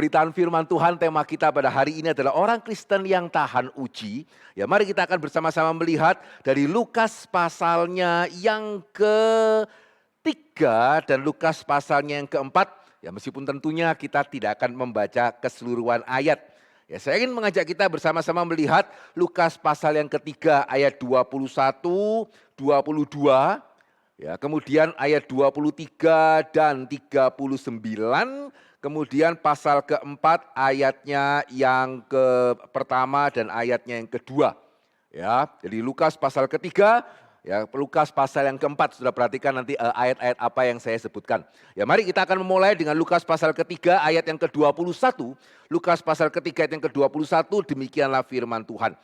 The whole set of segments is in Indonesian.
pemberitaan firman Tuhan. Tema kita pada hari ini adalah orang Kristen yang tahan uji. Ya, mari kita akan bersama-sama melihat dari Lukas pasalnya yang ketiga dan Lukas pasalnya yang keempat. Ya, meskipun tentunya kita tidak akan membaca keseluruhan ayat. Ya, saya ingin mengajak kita bersama-sama melihat Lukas pasal yang ketiga ayat 21, 22. Ya, kemudian ayat 23 dan 39, kemudian pasal keempat ayatnya yang pertama dan ayatnya yang kedua. Ya, jadi Lukas pasal ketiga, ya Lukas pasal yang keempat, sudah perhatikan nanti ayat-ayat apa yang saya sebutkan. Ya, mari kita akan memulai dengan Lukas pasal ketiga ayat yang ke-21. Lukas pasal ketiga ayat yang ke-21, demikianlah firman Tuhan.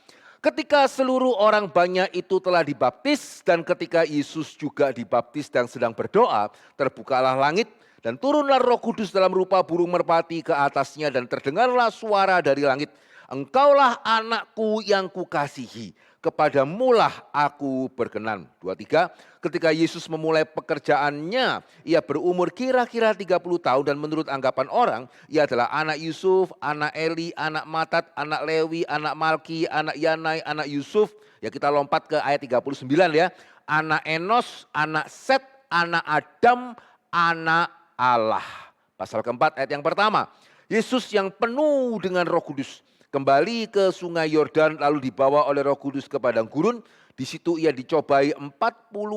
Ketika seluruh orang banyak itu telah dibaptis dan ketika Yesus juga dibaptis dan sedang berdoa, terbukalah langit dan turunlah Roh Kudus dalam rupa burung merpati ke atasnya dan terdengarlah suara dari langit. Engkaulah anakku yang kukasihi, kepadamulah aku berkenan. 23, ketika Yesus memulai pekerjaannya, ia berumur kira-kira 30 tahun dan menurut anggapan orang, ia adalah anak Yusuf, anak Eli, anak Matat, anak Lewi, anak Malki, anak Yanai, anak Yusuf. Ya, kita lompat ke ayat 39 ya. Anak Enos, anak Set, anak Adam, anak Allah. Pasal keempat ayat yang pertama. Yesus yang penuh dengan Roh Kudus kembali ke sungai Yordan lalu dibawa oleh Roh Kudus ke padang gurun. Di situ ia dicobai 40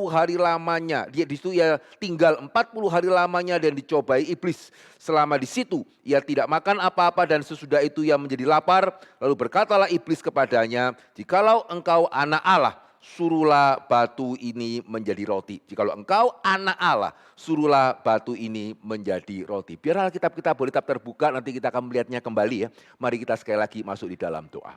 hari lamanya. Di situ ia tinggal 40 hari lamanya dan dicobai iblis. Selama di situ ia tidak makan apa-apa dan sesudah itu ia menjadi lapar. Lalu berkatalah iblis kepadanya, jikalau engkau anak Allah, suruhlah batu ini menjadi roti. Jikalau engkau anak Allah, suruhlah batu ini menjadi roti. Biar Alkitab kita boleh tetap terbuka, nanti kita akan melihatnya kembali ya. Mari kita sekali lagi masuk di dalam doa.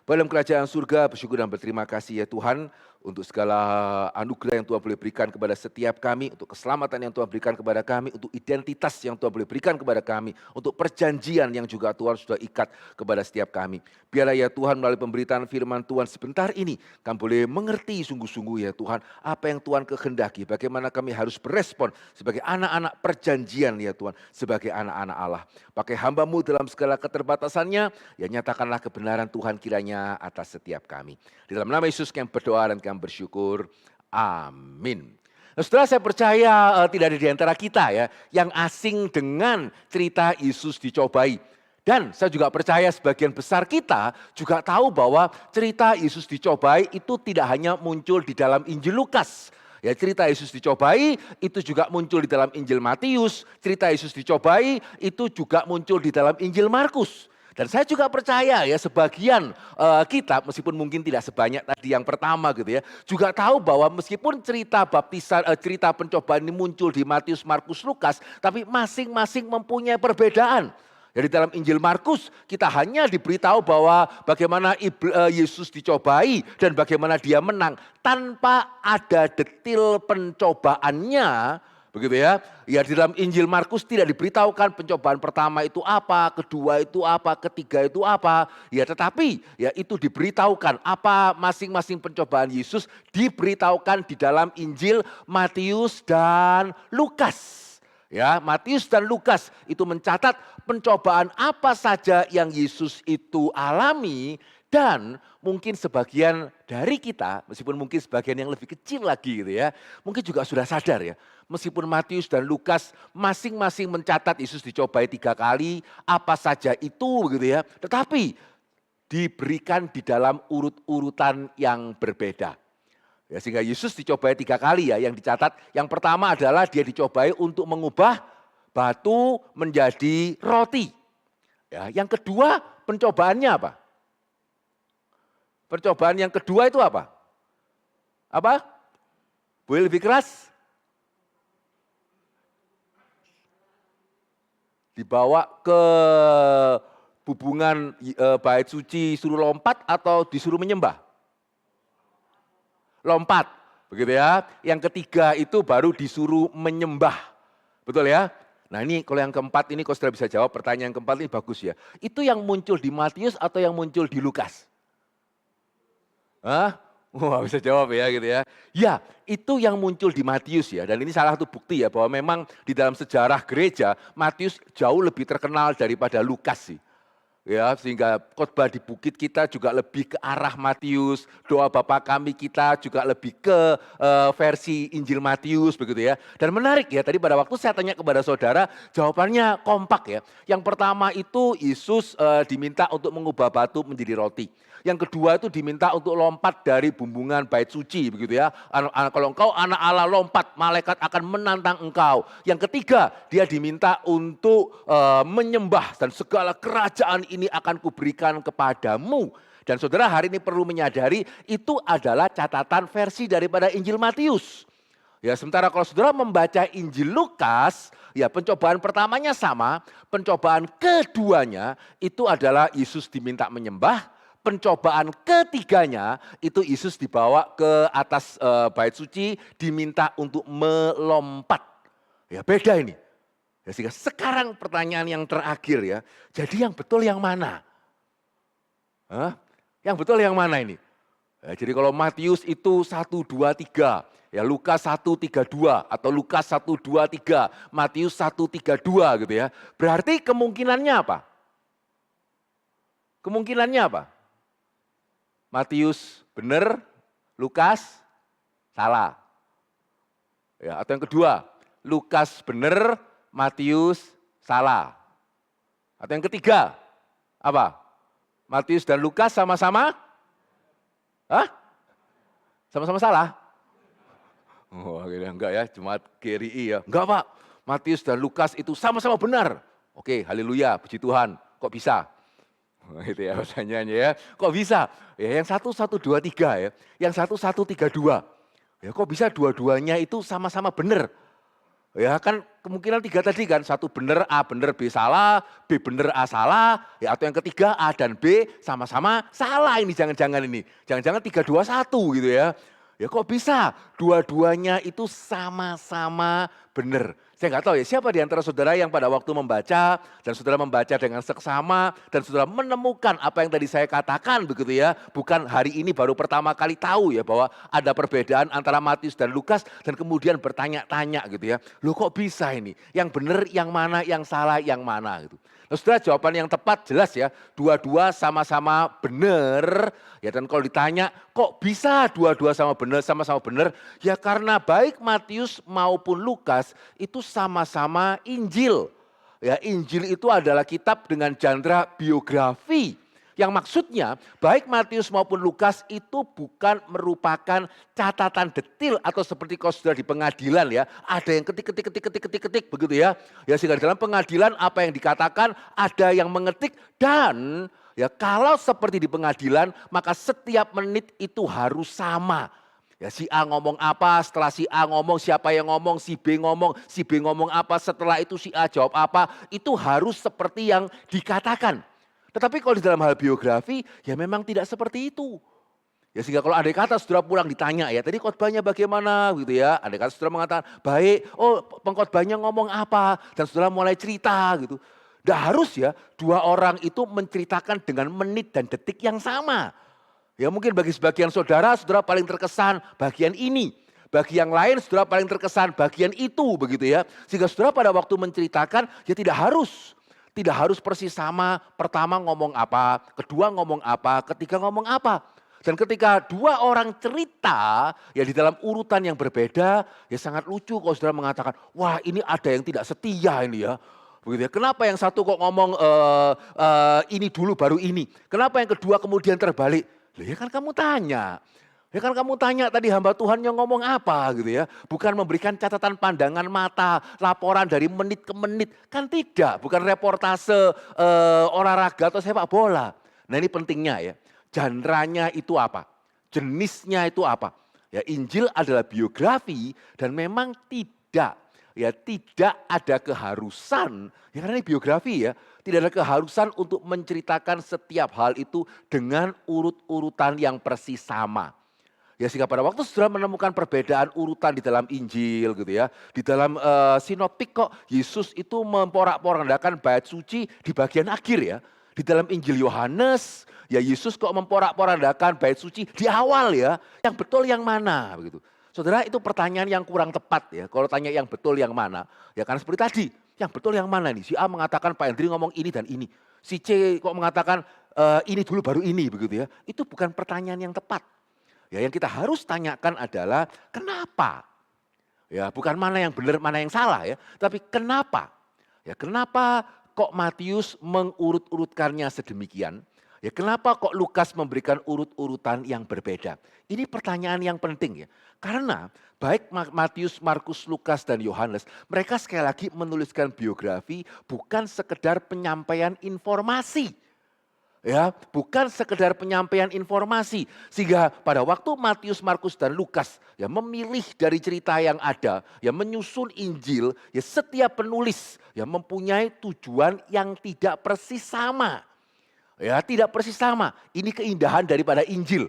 Dalam kerajaan surga, bersyukur dan berterima kasih ya Tuhan untuk segala anugerah yang Tuhan boleh berikan kepada setiap kami, untuk keselamatan yang Tuhan berikan kepada kami, untuk identitas yang Tuhan boleh berikan kepada kami, untuk perjanjian yang juga Tuhan sudah ikat kepada setiap kami. Biarlah ya Tuhan melalui pemberitaan firman Tuhan sebentar ini, kami boleh mengerti sungguh-sungguh ya Tuhan, apa yang Tuhan kehendaki, bagaimana kami harus berespon sebagai anak-anak perjanjian ya Tuhan, sebagai anak-anak Allah. Pakai hamba-Mu dalam segala keterbatasannya, ya nyatakanlah kebenaran Tuhan kiranya atas setiap kami. Di dalam nama Yesus kami berdoa dan kami bersyukur. Amin. Nah, setelah saya percaya tidak ada di antara kita ya yang asing dengan cerita Yesus dicobai. Dan saya juga percaya sebagian besar kita juga tahu bahwa cerita Yesus dicobai itu tidak hanya muncul di dalam Injil Lukas. Ya, cerita Yesus dicobai itu juga muncul di dalam Injil Matius, cerita Yesus dicobai itu juga muncul di dalam Injil Markus. Dan saya juga percaya ya sebagian kita meskipun mungkin tidak sebanyak tadi yang pertama gitu ya. Juga tahu bahwa meskipun cerita baptisan, cerita pencobaan ini muncul di Matius, Markus, Lukas. Tapi masing-masing mempunyai perbedaan. Jadi dalam Injil Markus kita hanya diberitahu bahwa bagaimana Yesus dicobai dan bagaimana dia menang. Tanpa ada detil pencobaannya. Begitu ya. Ya di dalam Injil Markus tidak diberitahukan pencobaan pertama itu apa, kedua itu apa, ketiga itu apa. Ya tetapi ya itu diberitahukan apa masing-masing pencobaan Yesus diberitahukan di dalam Injil Matius dan Lukas. Ya, Matius dan Lukas itu mencatat pencobaan apa saja yang Yesus itu alami. Dan mungkin sebagian dari kita, meskipun mungkin sebagian yang lebih kecil lagi gitu ya, mungkin juga sudah sadar ya, meskipun Matius dan Lukas masing-masing mencatat Yesus dicobai 3 kali, apa saja itu gitu ya, tetapi diberikan di dalam urut-urutan yang berbeda. Ya, sehingga Yesus dicobai 3 kali ya, yang dicatat yang pertama adalah dia dicobai untuk mengubah batu menjadi roti. Ya, yang kedua pencobaannya apa? Percobaan yang kedua itu apa? Apa? Boleh lebih keras? Dibawa ke hubungan bait suci suruh lompat atau disuruh menyembah? Lompat, begitu ya. Yang ketiga itu baru disuruh menyembah. Betul ya? Nah ini kalau yang keempat ini kalau sudah bisa jawab pertanyaan yang keempat ini bagus ya. Itu yang muncul di Matius atau yang muncul di Lukas? Hah? Wah, bisa jawab ya gitu ya. Ya, itu yang muncul di Matius ya. Dan ini salah satu bukti ya bahwa memang di dalam sejarah gereja Matius jauh lebih terkenal daripada Lukas sih. Ya, sehingga khotbah di bukit kita juga lebih ke arah Matius, doa Bapa kami kita juga lebih ke versi Injil Matius begitu ya. Dan menarik ya, tadi pada waktu saya tanya kepada saudara, jawabannya kompak ya. Yang pertama itu Yesus diminta untuk mengubah batu menjadi roti. Yang kedua itu diminta untuk lompat dari bumbungan bait suci begitu ya. Kalau engkau anak Allah lompat, malaikat akan menantang engkau. Yang ketiga, dia diminta untuk menyembah dan segala kerajaan ini akan kuberikan kepadamu. Dan saudara hari ini perlu menyadari itu adalah catatan versi daripada Injil Matius. Ya, sementara kalau saudara membaca Injil Lukas, ya pencobaan pertamanya sama, pencobaan keduanya itu adalah Yesus diminta menyembah. Pencobaan ketiganya itu Yesus dibawa ke atas bait suci, diminta untuk melompat. Ya beda ini. Ya, sehingga sekarang pertanyaan yang terakhir ya, jadi yang betul yang mana? Hah? Yang betul yang mana ini? Ya, jadi kalau Matius itu 1, 2, 3, ya Lukas 1, 3, 2, atau Lukas 1, 2, 3, Matius 1, 3, 2 gitu ya. Berarti kemungkinannya apa? Kemungkinannya apa? Matius benar, Lukas salah. Ya, atau yang kedua, Lukas benar, Matius salah. Atau yang ketiga, apa? Matius dan Lukas sama-sama? Hah? Sama-sama salah? Oh, akhirnya enggak ya, Jemaat GRI ya. Enggak Pak, Matius dan Lukas itu sama-sama benar. Oke, haleluya, puji Tuhan. Kok bisa? Itu ya pertanyaannya ya. Kok bisa? Ya yang 1, 1, 2, 3 ya. Yang 1, 1, 3, 2. Ya kok bisa dua-duanya itu sama-sama benar? Ya kan kemungkinan 3 tadi kan. 1 benar, A benar, B salah. B benar, A salah. Ya atau yang ketiga A dan B sama-sama salah ini jangan-jangan ini. Jangan-jangan 3, 2, 1 gitu ya. Ya kok bisa dua-duanya itu sama-sama benar. Saya nggak tahu ya siapa di antara saudara yang pada waktu membaca dan saudara membaca dengan seksama dan saudara menemukan apa yang tadi saya katakan begitu ya. Bukan hari ini baru pertama kali tahu ya bahwa ada perbedaan antara Matius dan Lukas dan kemudian bertanya-tanya gitu ya. Loh kok bisa ini? Yang benar yang mana, yang salah yang mana gitu. Nah saudara jawaban yang tepat jelas ya. Dua-dua sama-sama benar. Ya dan kalau ditanya kok bisa dua-dua sama-sama benar? Ya karena baik Matius maupun Lukas itu sama-sama Injil. Ya Injil itu adalah kitab dengan genre biografi. Yang maksudnya baik Matius maupun Lukas itu bukan merupakan catatan detil atau seperti kalau sudah di pengadilan ya. Ada yang ketik begitu ya. Ya sehingga dalam pengadilan apa yang dikatakan ada yang mengetik dan ya kalau seperti di pengadilan maka setiap menit itu harus sama. Ya si A ngomong apa, setelah si A ngomong siapa yang ngomong, si B ngomong apa, setelah itu si A jawab apa, itu harus seperti yang dikatakan. Tetapi kalau di dalam hal biografi, ya memang tidak seperti itu. Ya sehingga kalau andai kata saudara pulang ditanya ya, tadi khotbahnya bagaimana gitu ya. Andai kata saudara mengatakan, baik, oh pengkhotbahnya ngomong apa, dan saudara mulai cerita gitu. Tidak harus ya, dua orang itu menceritakan dengan menit dan detik yang sama. Ya mungkin bagi sebagian saudara, saudara paling terkesan bagian ini. Bagi yang lain saudara paling terkesan bagian itu begitu ya. Sehingga saudara pada waktu menceritakan ya tidak harus. Tidak harus persis sama, pertama ngomong apa, kedua ngomong apa, ketiga ngomong apa. Dan ketika dua orang cerita ya di dalam urutan yang berbeda ya sangat lucu kalau saudara mengatakan wah ini ada yang tidak setia ini ya. Begitu ya. Kenapa yang satu kok ngomong ini dulu baru ini. Kenapa yang kedua kemudian terbalik. Loh ya kan kamu tanya. Ya kan kamu tanya tadi hamba Tuhan yang ngomong apa gitu ya. Bukan memberikan catatan pandangan mata, laporan dari menit ke menit. Kan tidak, bukan reportase olahraga atau sepak bola. Nah ini pentingnya ya, genre-nya itu apa? Jenisnya itu apa? Ya Injil adalah biografi dan memang tidak ada keharusan, ya karena ini biografi ya, tidak ada keharusan untuk menceritakan setiap hal itu dengan urut-urutan yang persis sama. Ya sehingga pada waktu saudara menemukan perbedaan urutan di dalam Injil gitu ya. Di dalam sinoptik kok Yesus itu memporak-porandakan bait suci di bagian akhir ya. Di dalam Injil Yohanes, ya Yesus kok memporak-porandakan bait suci di awal ya. Yang betul yang mana begitu. Saudara, itu pertanyaan yang kurang tepat ya. Kalau tanya yang betul yang mana, ya karena seperti tadi, yang betul yang mana nih? Si A mengatakan Pak Hendri ngomong ini dan ini. Si C kok mengatakan ini dulu baru ini begitu ya. Itu bukan pertanyaan yang tepat. Ya yang kita harus tanyakan adalah kenapa? Ya bukan mana yang benar, mana yang salah ya. Tapi kenapa? Ya kenapa kok Matius mengurut-urutkannya sedemikian? Ya kenapa kok Lukas memberikan urut-urutan yang berbeda? Ini pertanyaan yang penting ya. Karena baik Matius, Markus, Lukas dan Yohanes, mereka sekali lagi menuliskan biografi bukan sekedar penyampaian informasi. Ya, bukan sekedar penyampaian informasi. Sehingga pada waktu Matius, Markus dan Lukas ya memilih dari cerita yang ada, ya menyusun Injil, ya setiap penulis ya mempunyai tujuan yang tidak persis sama. Ya, tidak persis sama. Ini keindahan daripada Injil.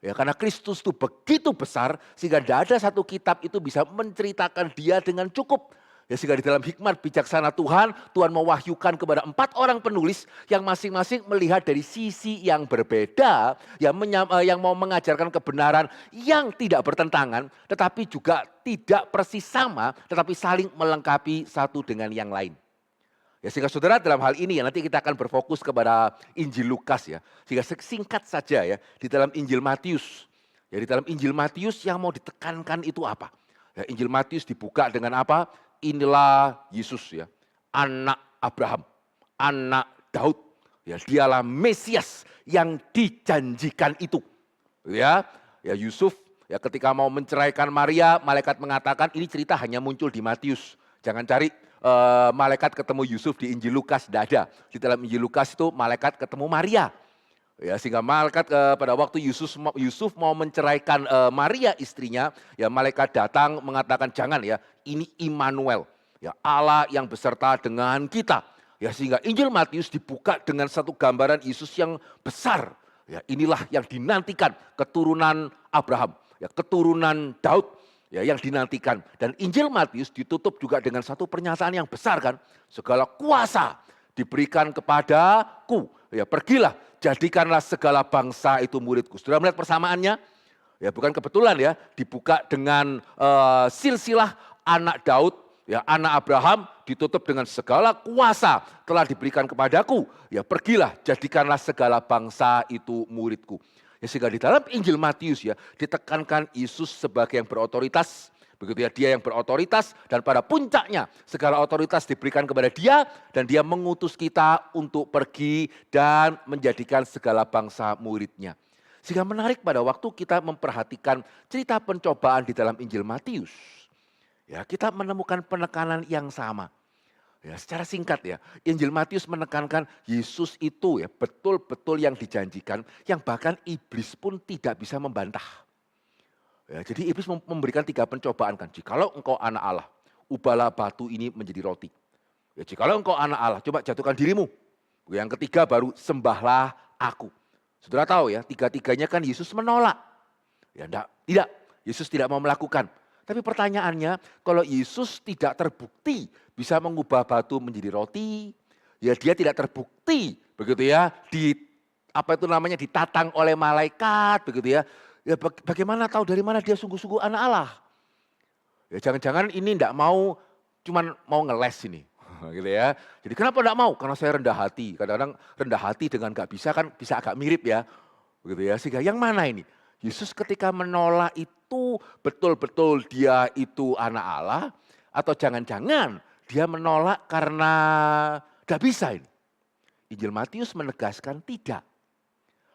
Ya, karena Kristus itu begitu besar sehingga tidak ada satu kitab itu bisa menceritakan dia dengan cukup. Ya, sehingga di dalam hikmat bijaksana Tuhan, Tuhan mewahyukan kepada 4 orang penulis yang masing-masing melihat dari sisi yang berbeda, yang mau mengajarkan kebenaran yang tidak bertentangan, tetapi juga tidak persis sama, tetapi saling melengkapi satu dengan yang lain. Ya, sehingga saudara dalam hal ini ya nanti kita akan berfokus kepada Injil Lukas ya. Sehingga singkat saja ya di dalam Injil Matius. Ya, di dalam Injil Matius yang mau ditekankan itu apa? Ya, Injil Matius dibuka dengan apa? Inilah Yesus ya, anak Abraham, anak Daud. Ya, dialah Mesias yang dijanjikan itu. Ya, ya Yusuf ya ketika mau menceraikan Maria, malaikat mengatakan ini cerita hanya muncul di Matius. Jangan cari malaikat ketemu Yusuf di Injil Lukas, tidak ada. Di dalam Injil Lukas itu malaikat ketemu Maria. Ya, sehingga malaikat pada waktu Yusuf mau menceraikan Maria istrinya, ya malaikat datang mengatakan jangan ya, ini Immanuel, ya Allah yang beserta dengan kita. Ya sehingga Injil Matius dibuka dengan satu gambaran Yesus yang besar. Ya inilah yang dinantikan keturunan Abraham, ya keturunan Daud. Ya, yang dinantikan. Dan Injil Matius ditutup juga dengan satu pernyataan yang besar kan. Segala kuasa diberikan kepadaku. Ya, pergilah, jadikanlah segala bangsa itu muridku. Sudah melihat persamaannya? Ya, bukan kebetulan ya, dibuka dengan silsilah anak Daud, ya anak Abraham, ditutup dengan segala kuasa telah diberikan kepadaku. Ya, pergilah, jadikanlah segala bangsa itu muridku. Ya, sehingga di dalam Injil Matius ya ditekankan Yesus sebagai yang berotoritas. Begitu ya, dia yang berotoritas dan pada puncaknya segala otoritas diberikan kepada dia dan dia mengutus kita untuk pergi dan menjadikan segala bangsa muridnya. Sehingga menarik pada waktu kita memperhatikan cerita pencobaan di dalam Injil Matius. Ya, kita menemukan penekanan yang sama. Ya, secara singkat ya, Injil Matius menekankan Yesus itu ya betul-betul yang dijanjikan, yang bahkan iblis pun tidak bisa membantah. Ya, jadi iblis memberikan 3 pencobaan kan, jikalau engkau anak Allah, ubahlah batu ini menjadi roti. Ya, jikalau engkau anak Allah, coba jatuhkan dirimu. Yang ketiga baru sembahlah aku. Saudara tahu ya, 3-tiganya kan Yesus menolak. Ya tidak, Yesus tidak mau melakukan. Tapi pertanyaannya, kalau Yesus tidak terbukti bisa mengubah batu menjadi roti, ya dia tidak terbukti begitu ya, ditatang oleh malaikat begitu ya. Ya bagaimana tahu dari mana dia sungguh-sungguh anak Allah? Ya jangan-jangan ini enggak mau, cuman mau ngeles ini. Gitu ya. Jadi kenapa enggak mau? Karena saya rendah hati. Kadang-kadang rendah hati dengan enggak bisa kan bisa agak mirip ya. Begitu ya. Sehingga yang mana ini? Yesus ketika menolak itu betul-betul dia itu anak Allah atau jangan-jangan dia menolak karena tidak bisa ini. Injil Matius menegaskan tidak.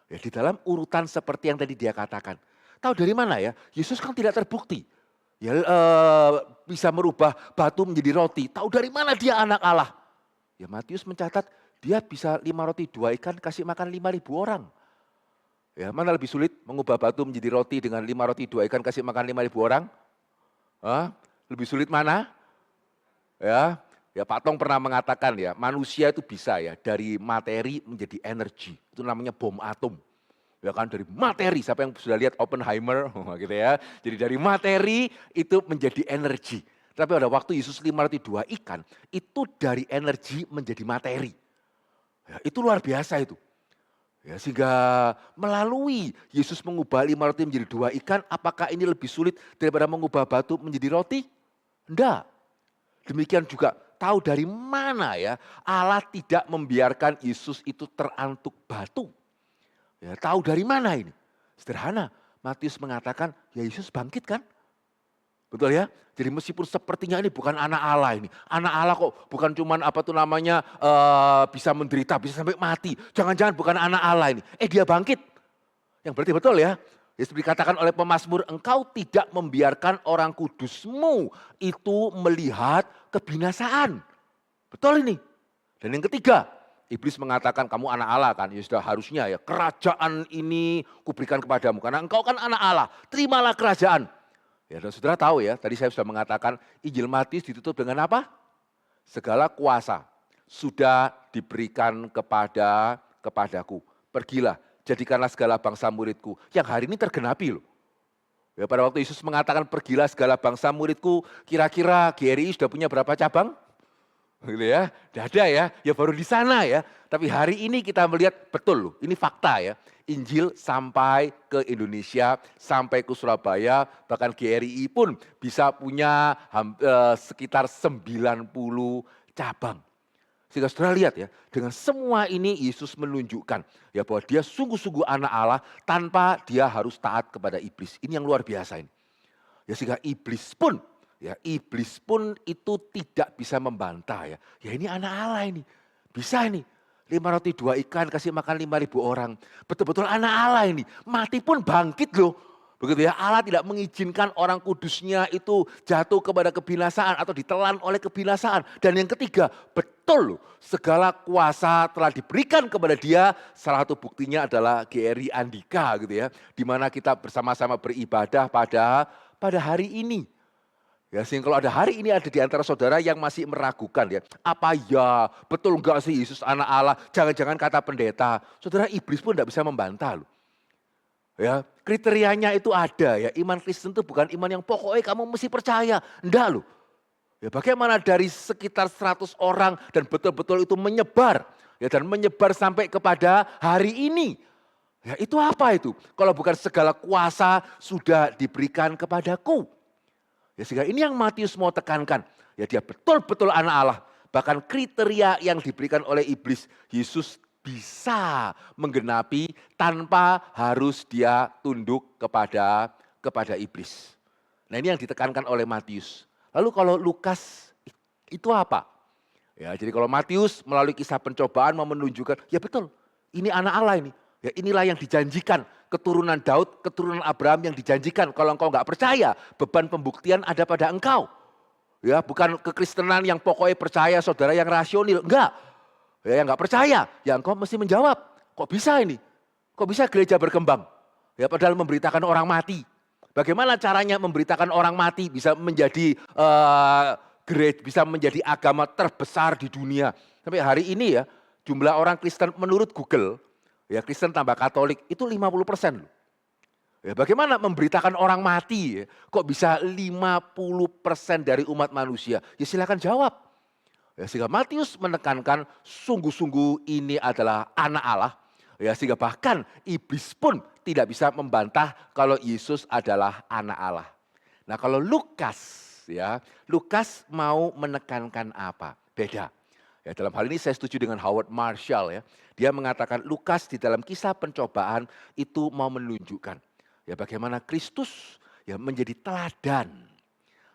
Ya, di dalam urutan seperti yang tadi dia katakan. Tahu dari mana ya? Yesus kan tidak terbukti. Ya, bisa merubah batu menjadi roti. Tahu dari mana dia anak Allah? Ya Matius mencatat dia bisa 5 roti 2 ikan kasih makan 5.000 orang. Ya, mana lebih sulit mengubah batu menjadi roti dengan 5 roti 2 ikan kasih makan 5.000 orang? Hah? Lebih sulit mana? Ya, ya Pak Tong pernah mengatakan ya, manusia itu bisa ya dari materi menjadi energi. Itu namanya bom atom. Ya kan dari materi, siapa yang sudah lihat Oppenheimer gitu ya. Jadi dari materi itu menjadi energi. Tapi pada waktu Yesus 5 roti 2 ikan, itu dari energi menjadi materi. Ya, itu luar biasa itu. Ya, sehingga melalui Yesus mengubah 5 roti menjadi 2 ikan, apakah ini lebih sulit daripada mengubah batu menjadi roti? Enggak. Demikian juga tahu dari mana ya Allah tidak membiarkan Yesus itu terantuk batu. Ya, tahu dari mana ini? Sederhana, Matius mengatakan ya Yesus bangkit kan? Betul ya? Jadi meskipun sepertinya ini bukan anak Allah ini. Anak Allah kok bukan cuman apa tuh namanya bisa menderita, bisa sampai mati. Jangan-jangan bukan anak Allah ini. Dia bangkit. Yang berarti betul ya. Yesus dikatakan oleh pemazmur, engkau tidak membiarkan orang kudusmu itu melihat kebinasaan. Betul ini. Dan yang ketiga, iblis mengatakan kamu anak Allah kan. Ya sudah harusnya ya kerajaan ini kuberikan kepadamu. Karena engkau kan anak Allah, terimalah kerajaan. Ya dan saudara tahu ya, tadi saya sudah mengatakan Injil Matius ditutup dengan apa? Segala kuasa sudah diberikan kepadaku. Pergilah, jadikanlah segala bangsa muridku. Yang hari ini tergenapi loh. Ya, pada waktu Yesus mengatakan pergilah segala bangsa muridku, kira-kira GRI sudah punya berapa cabang? Gitu ya, tidak ada ya baru di sana ya. Tapi hari ini kita melihat betul loh, ini fakta ya. Injil sampai ke Indonesia, sampai ke Surabaya, bahkan GRI pun bisa punya sekitar 90 cabang. Sehingga saudara lihat ya, dengan semua ini Yesus menunjukkan ya bahwa dia sungguh-sungguh anak Allah tanpa dia harus taat kepada iblis. Ini yang luar biasa ini. Ya sehingga iblis pun itu tidak bisa membantah ya. Ya ini anak Allah ini, bisa ini. 5 roti 2 ikan kasih makan 5.000 orang. Betul-betul anak Allah ini, mati pun bangkit loh. Begitu ya, Allah tidak mengizinkan orang kudusnya itu jatuh kepada kebinasaan atau ditelan oleh kebinasaan. Dan yang ketiga, betul loh, segala kuasa telah diberikan kepada dia. Salah satu buktinya adalah GRI Andika gitu ya. Di mana kita bersama-sama beribadah pada hari ini. Ya, sehingga kalau ada hari ini ada di antara saudara yang masih meragukan ya. Apa ya, betul enggak sih Yesus anak Allah? Jangan-jangan kata pendeta. Saudara, iblis pun tidak bisa membantah loh. Ya, kriterianya itu ada ya. Iman Kristen itu bukan iman yang pokoknya kamu mesti percaya. Enggak loh. Ya, bagaimana dari sekitar 100 orang dan betul-betul itu menyebar. Ya, dan menyebar sampai kepada hari ini. Ya, itu apa itu? Kalau bukan segala kuasa sudah diberikan kepadaku. Ya, sehingga ini yang Matius mau tekankan. Ya, dia betul-betul anak Allah. Bahkan kriteria yang diberikan oleh iblis, Yesus bisa menggenapi tanpa harus dia tunduk kepada iblis. Nah, ini yang ditekankan oleh Matius. Lalu kalau Lukas itu apa? Ya, jadi kalau Matius melalui kisah pencobaan mau menunjukkan, ya betul, ini anak Allah ini. Ya, inilah yang dijanjikan, keturunan Daud, keturunan Abraham yang dijanjikan. Kalau engkau nggak percaya, beban pembuktian ada pada engkau. Ya, bukan kekristenan yang pokoknya percaya saudara yang rasional, enggak. Ya, yang nggak percaya, ya engkau mesti menjawab, kok bisa ini? Kok bisa gereja berkembang? Ya, padahal memberitakan orang mati. Bagaimana caranya memberitakan orang mati bisa menjadi gereja, bisa menjadi agama terbesar di dunia. Sampai hari ini ya, jumlah orang Kristen menurut Google, ya Kristen tambah Katolik itu 50% loh. Ya, bagaimana memberitakan orang mati ya? Kok bisa 50% dari umat manusia? Ya silakan jawab. Ya, sehingga Matius menekankan sungguh-sungguh ini adalah anak Allah. Ya, sehingga bahkan iblis pun tidak bisa membantah kalau Yesus adalah anak Allah. Nah, kalau Lukas mau menekankan apa? Beda. Ya, dalam hal ini saya setuju dengan Howard Marshall ya. Dia mengatakan Lukas di dalam kisah pencobaan itu mau menunjukkan ya bagaimana Kristus ya menjadi teladan.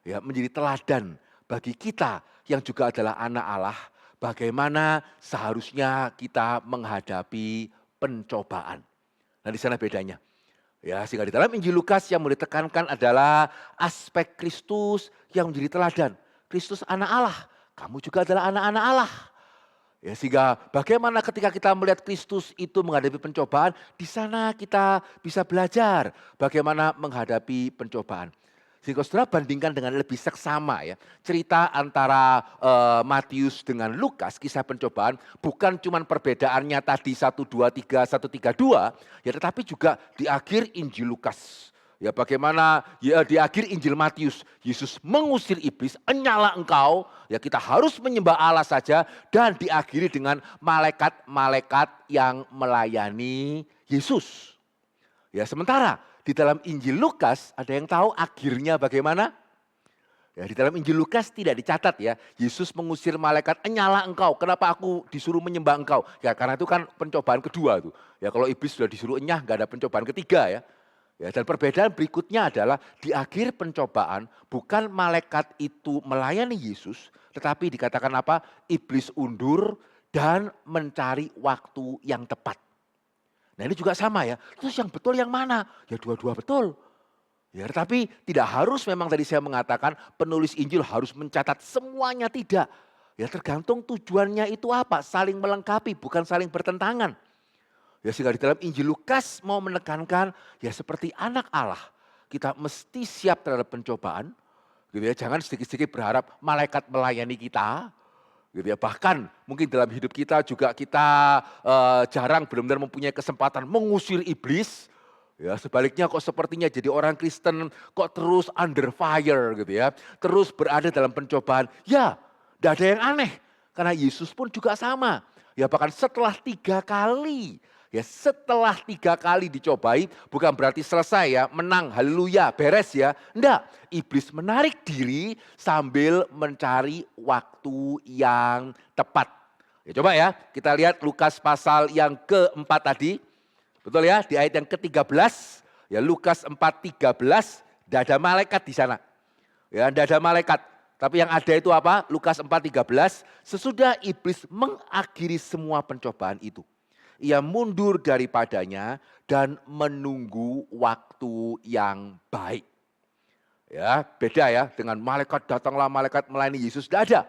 Ya, menjadi teladan bagi kita yang juga adalah anak Allah, bagaimana seharusnya kita menghadapi pencobaan. Nah, di sana bedanya. Ya, sehingga di dalam Injil Lukas yang mau ditekankan adalah aspek Kristus yang menjadi teladan. Kristus anak Allah, kamu juga adalah anak-anak Allah. Ya, sehingga bagaimana ketika kita melihat Kristus itu menghadapi pencobaan, di sana kita bisa belajar bagaimana menghadapi pencobaan. Sehingga saudara bandingkan dengan lebih seksama ya. Cerita antara Matius dengan Lukas, kisah pencobaan, bukan cuma perbedaannya tadi 1, 2, 3, 1, 3, 2, ya tetapi juga di akhir Injil Lukas. Ya bagaimana ya di akhir Injil Matius, Yesus mengusir iblis, "Enyala engkau." Ya kita harus menyembah Allah saja dan diakhiri dengan malaikat-malaikat yang melayani Yesus. Ya sementara di dalam Injil Lukas ada yang tahu akhirnya bagaimana? Ya, di dalam Injil Lukas tidak dicatat ya, Yesus mengusir malaikat, "Enyala engkau, kenapa aku disuruh menyembah engkau?" Ya karena itu kan pencobaan kedua tuh. Ya kalau iblis sudah disuruh enyah, nggak ada pencobaan ketiga ya. Ya dan perbedaan berikutnya adalah di akhir pencobaan bukan malaikat itu melayani Yesus, tetapi dikatakan apa? Iblis undur dan mencari waktu yang tepat. Nah ini juga sama ya, terus yang betul yang mana? Ya dua-dua betul. Ya, tetapi tidak harus memang tadi saya mengatakan penulis Injil harus mencatat semuanya, tidak. Ya tergantung tujuannya itu apa, saling melengkapi bukan saling bertentangan. Ya sehingga di dalam Injil Lukas mau menekankan ya seperti anak Allah kita mesti siap terhadap pencobaan. Gitu ya, jangan sedikit-sedikit berharap malaikat melayani kita. Gitu ya, bahkan mungkin dalam hidup kita juga kita jarang benar-benar mempunyai kesempatan mengusir iblis. Ya, sebaliknya kok sepertinya jadi orang Kristen kok terus under fire gitu ya. Terus berada dalam pencobaan. Ya, tidak ada yang aneh. Karena Yesus pun juga sama. Ya bahkan setelah 3 kali. Ya setelah 3 kali dicobai bukan berarti selesai ya. Menang, haleluya, beres ya. Enggak, iblis menarik diri sambil mencari waktu yang tepat. Ya coba ya kita lihat Lukas pasal yang keempat tadi. Betul ya, di ayat yang ke-13, ya Lukas 4:13, tidak ada malaikat di sana. Ya, tidak ada malaikat. Tapi yang ada itu apa? Lukas 4:13, sesudah iblis mengakhiri semua pencobaan itu. Ia mundur daripadanya dan menunggu waktu yang baik. Ya, beda ya dengan malaikat datanglah malaikat melayani Yesus, tidak ada.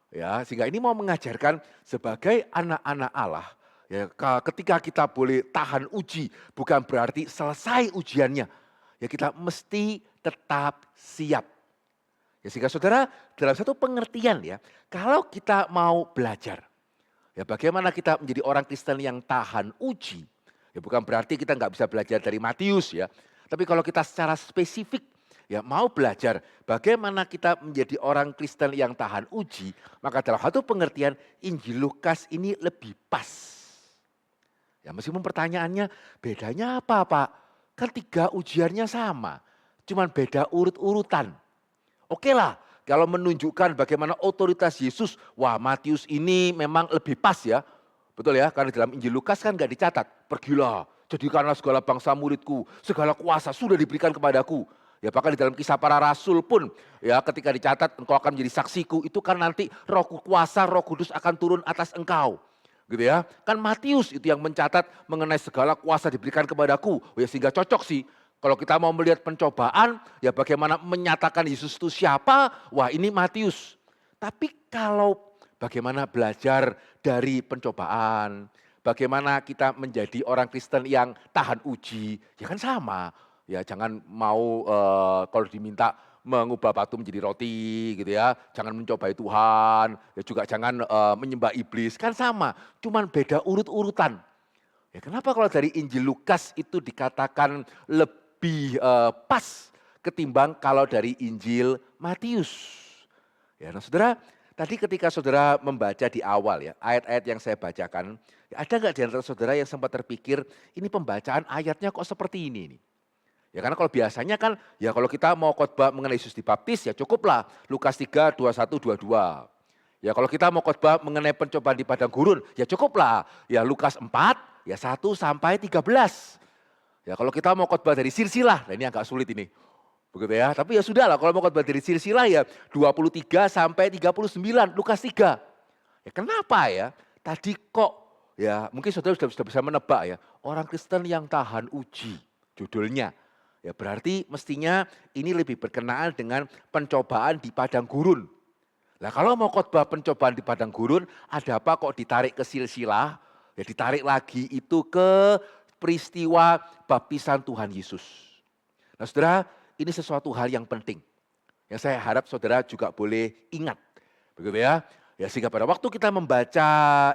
Ya, sehingga ini mau mengajarkan sebagai anak-anak Allah. Ya, ketika kita boleh tahan uji, bukan berarti selesai ujiannya. Ya kita mesti tetap siap. Ya sehingga saudara dalam satu pengertian ya, kalau kita mau belajar, ya bagaimana kita menjadi orang Kristen yang tahan uji. Ya bukan berarti kita nggak bisa belajar dari Matius ya. Tapi kalau kita secara spesifik ya mau belajar bagaimana kita menjadi orang Kristen yang tahan uji, maka dalam satu pengertian Injil Lukas ini lebih pas. Ya meskipun pertanyaannya bedanya apa Pak? Kan 3 ujiannya sama, cuman beda urut-urutan. Oke lah kalau menunjukkan bagaimana otoritas Yesus, wah Matius ini memang lebih pas ya. Betul ya, karena dalam Injil Lukas kan gak dicatat, pergilah jadikanlah segala bangsa muridku, segala kuasa sudah diberikan kepadaku. Ya bahkan di dalam Kisah Para Rasul pun ya ketika dicatat engkau akan menjadi saksiku, itu kan nanti roh kuasa, roh kudus akan turun atas engkau. Gitu ya. Kan Matius itu yang mencatat mengenai segala kuasa diberikan kepadaku. Ya sehingga cocok sih. Kalau kita mau melihat pencobaan, ya bagaimana menyatakan Yesus itu siapa? Wah ini Matius. Tapi kalau bagaimana belajar dari pencobaan, bagaimana kita menjadi orang Kristen yang tahan uji, ya kan sama. Ya jangan mau kalau diminta mengubah batu menjadi roti gitu ya. Jangan mencobai Tuhan, ya juga jangan menyembah iblis, kan sama. Cuman beda urut-urutan. Ya kenapa kalau dari Injil Lukas itu dikatakan lebih pas ketimbang kalau dari Injil Matius. Ya nah saudara, tadi ketika saudara membaca di awal ya, ayat-ayat yang saya bacakan, ya ada nggak di antara saudara yang sempat terpikir, ini pembacaan ayatnya kok seperti ini nih? Ya karena kalau biasanya kan ya kalau kita mau khotbah mengenai Yesus dibaptis ya cukuplah Lukas 3, 21, 22. Ya kalau kita mau khotbah mengenai pencobaan di padang gurun ya cukuplah ya Lukas 4 ya 1 sampai 13. Ya kalau kita mau khotbah dari silsilah, nah ini agak sulit ini. Begitu ya, tapi ya sudahlah kalau mau khotbah dari silsilah ya 23 sampai 39 Lukas 3. Ya kenapa ya? Tadi kok ya mungkin saudara sudah bisa menebak ya, orang Kristen yang tahan uji judulnya. Ya berarti mestinya ini lebih berkenaan dengan pencobaan di padang gurun. Nah kalau mau khotbah pencobaan di padang gurun, ada apa kok ditarik ke silsilah? Ya ditarik lagi itu ke peristiwa baptisan Tuhan Yesus. Nah saudara, ini sesuatu hal yang penting. Yang saya harap saudara juga boleh ingat. Begitu ya. Ya sehingga pada waktu kita membaca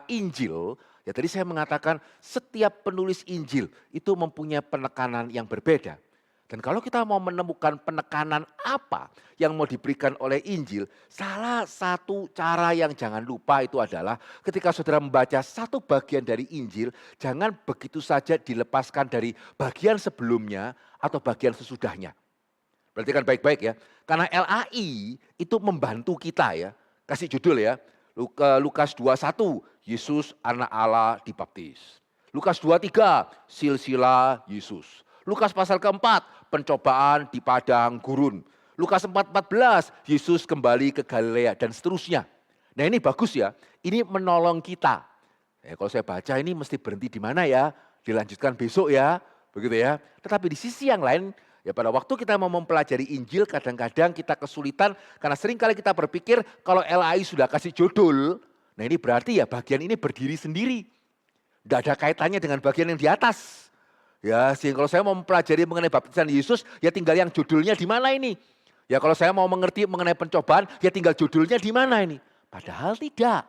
Injil, ya tadi saya mengatakan setiap penulis Injil itu mempunyai penekanan yang berbeda. Dan kalau kita mau menemukan penekanan apa yang mau diberikan oleh Injil, salah satu cara yang jangan lupa itu adalah ketika saudara membaca satu bagian dari Injil, jangan begitu saja dilepaskan dari bagian sebelumnya atau bagian sesudahnya. Perhatikan baik-baik ya, karena LAI itu membantu kita ya. Kasih judul ya, Lukas 21, Yesus anak Allah dibaptis. Lukas 23, silsilah Yesus. Lukas pasal keempat, pencobaan di padang gurun. Lukas 4:14, Yesus kembali ke Galilea dan seterusnya. Nah ini bagus ya, ini menolong kita. Kalau saya baca ini mesti berhenti di mana ya, dilanjutkan besok ya, begitu ya. Tetapi di sisi yang lain, ya pada waktu kita mau mempelajari Injil kadang-kadang kita kesulitan karena seringkali kita berpikir kalau LAI sudah kasih judul, nah ini berarti ya bagian ini berdiri sendiri. Tidak ada kaitannya dengan bagian yang di atas. Ya, sehingga kalau saya mau mempelajari mengenai baptisan Yesus, ya tinggal yang judulnya di mana ini. Ya kalau saya mau mengerti mengenai pencobaan, ya tinggal judulnya di mana ini. Padahal tidak.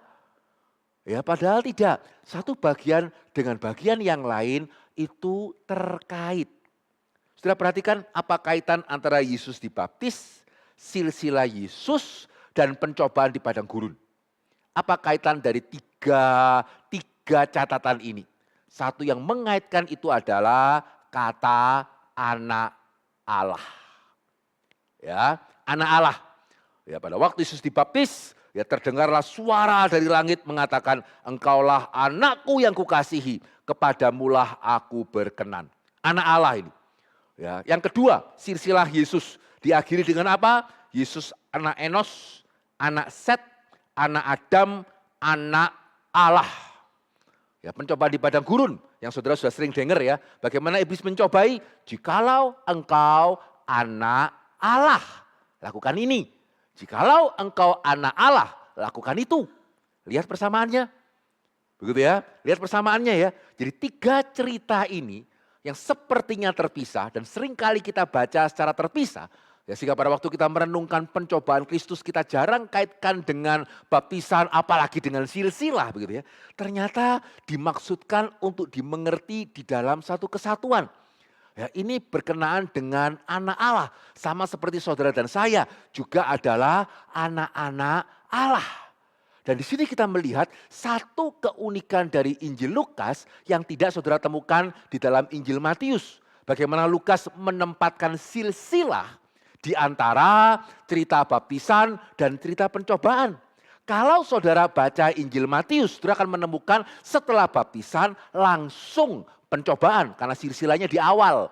Ya padahal tidak. Satu bagian dengan bagian yang lain itu terkait. Sudah perhatikan apa kaitan antara Yesus dibaptis, silsilah Yesus, dan pencobaan di padang gurun. Apa kaitan dari tiga catatan ini? Satu yang mengaitkan itu adalah kata anak Allah. Ya, anak Allah. Ya, pada waktu Yesus dibaptis, ya terdengarlah suara dari langit mengatakan, engkaulah anakku yang kukasihi, kepadamulah aku berkenan. Anak Allah ini. Ya, yang kedua, silsilah Yesus diakhiri dengan apa? Yesus anak Enos, anak Set, anak Adam, anak Allah. Ya, pencobaan di padang gurun yang saudara sudah sering dengar ya. Bagaimana iblis mencobai? Jikalau engkau anak Allah, lakukan ini. Jikalau engkau anak Allah, lakukan itu. Lihat persamaannya. Begitu ya, lihat persamaannya ya. Jadi tiga cerita ini yang sepertinya terpisah dan seringkali kita baca secara terpisah. Ya, sehingga pada waktu kita merenungkan pencobaan Kristus kita jarang kaitkan dengan baptisan apalagi dengan silsilah begitu ya. Ternyata dimaksudkan untuk dimengerti di dalam satu kesatuan. Ya, ini berkenaan dengan anak Allah sama seperti saudara dan saya juga adalah anak-anak Allah. Dan di sini kita melihat satu keunikan dari Injil Lukas yang tidak saudara temukan di dalam Injil Matius. Bagaimana Lukas menempatkan silsilah di antara cerita baptisan dan cerita pencobaan. Kalau saudara baca Injil Matius, saudara akan menemukan setelah baptisan langsung pencobaan. Karena silsilahnya di awal.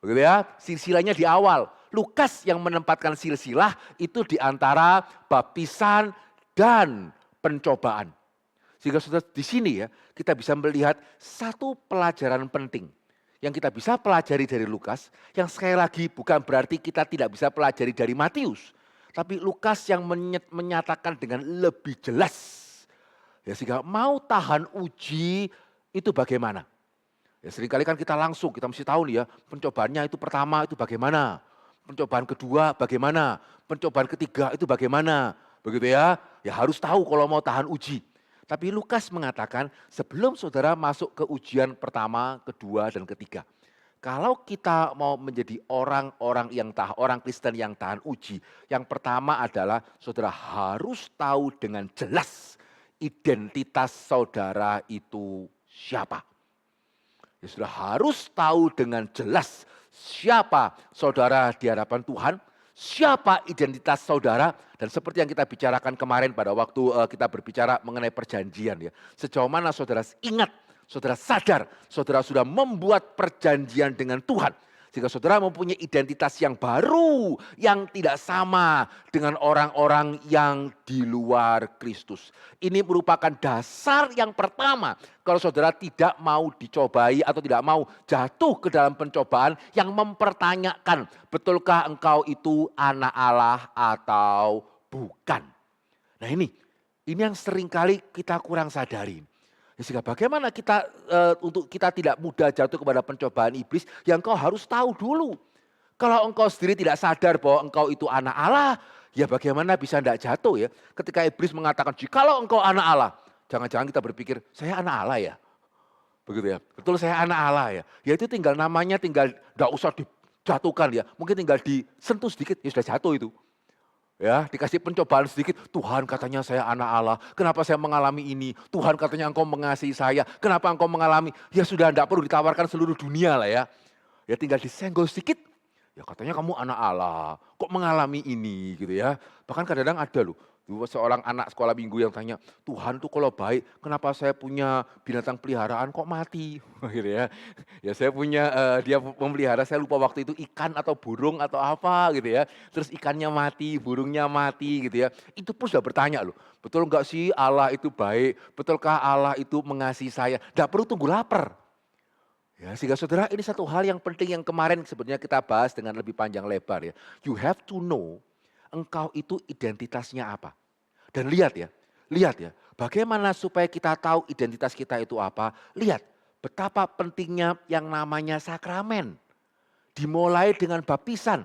Begitu ya, silsilahnya di awal. Lukas yang menempatkan silsilah itu di antara baptisan dan pencobaan. Sehingga saudara di sini ya, kita bisa melihat satu pelajaran penting yang kita bisa pelajari dari Lukas, yang sekali lagi bukan berarti kita tidak bisa pelajari dari Matius. Tapi Lukas yang menyatakan dengan lebih jelas. Ya, sehingga mau tahan uji itu bagaimana. Ya, seringkali kan kita mesti tahu nih ya, pencobaannya itu pertama itu bagaimana. Pencobaan kedua bagaimana. Pencobaan ketiga itu bagaimana. Begitu ya, ya harus tahu kalau mau tahan uji. Tapi Lukas mengatakan sebelum saudara masuk ke ujian pertama, kedua, dan ketiga. Kalau kita mau menjadi orang Kristen yang tahan uji. Yang pertama adalah saudara harus tahu dengan jelas identitas saudara itu siapa. Ya, saudara harus tahu dengan jelas siapa saudara di hadapan Tuhan. Siapa identitas saudara dan seperti yang kita bicarakan kemarin pada waktu kita berbicara mengenai perjanjian ya. Sejauh mana saudara ingat, saudara sadar, saudara sudah membuat perjanjian dengan Tuhan. Sehingga saudara mempunyai identitas yang baru, yang tidak sama dengan orang-orang yang di luar Kristus. Ini merupakan dasar yang pertama kalau saudara tidak mau dicobai atau tidak mau jatuh ke dalam pencobaan yang mempertanyakan betulkah engkau itu anak Allah atau bukan. Nah ini yang seringkali kita kurang sadari. Sehingga bagaimana kita untuk kita tidak mudah jatuh kepada pencobaan iblis, yang engkau harus tahu dulu. Kalau engkau sendiri tidak sadar bahwa engkau itu anak Allah, ya bagaimana bisa tidak jatuh ya. Ketika iblis mengatakan, jikalau engkau anak Allah, jangan-jangan kita berpikir, saya anak Allah ya. Begitu ya, betul saya anak Allah ya. Ya itu tinggal namanya, tinggal tidak usah jatuhkan ya. Mungkin tinggal disentuh sedikit, ya sudah jatuh itu. Ya, dikasih pencobaan sedikit, Tuhan katanya saya anak Allah, kenapa saya mengalami ini? Tuhan katanya engkau mengasihi saya, kenapa engkau mengalami? Ya sudah, tidak perlu ditawarkan seluruh dunia lah ya. Ya tinggal disenggol sedikit, ya katanya kamu anak Allah, kok mengalami ini gitu ya. Bahkan kadang-kadang ada loh, seorang anak sekolah minggu yang tanya, Tuhan tuh kalau baik, kenapa saya punya binatang peliharaan kok mati? Gitu ya. Ya saya punya, dia memelihara, saya lupa waktu itu ikan atau burung atau apa gitu ya. Terus ikannya mati, burungnya mati gitu ya. Itu pun sudah bertanya loh, betul enggak sih Allah itu baik? Betulkah Allah itu mengasihi saya? Tidak perlu tunggu lapar. Ya, sehingga saudara ini satu hal yang penting yang kemarin sebenarnya kita bahas dengan lebih panjang lebar ya. You have to know engkau itu identitasnya apa. Dan lihat ya, bagaimana supaya kita tahu identitas kita itu apa. Lihat betapa pentingnya yang namanya sakramen. Dimulai dengan baptisan.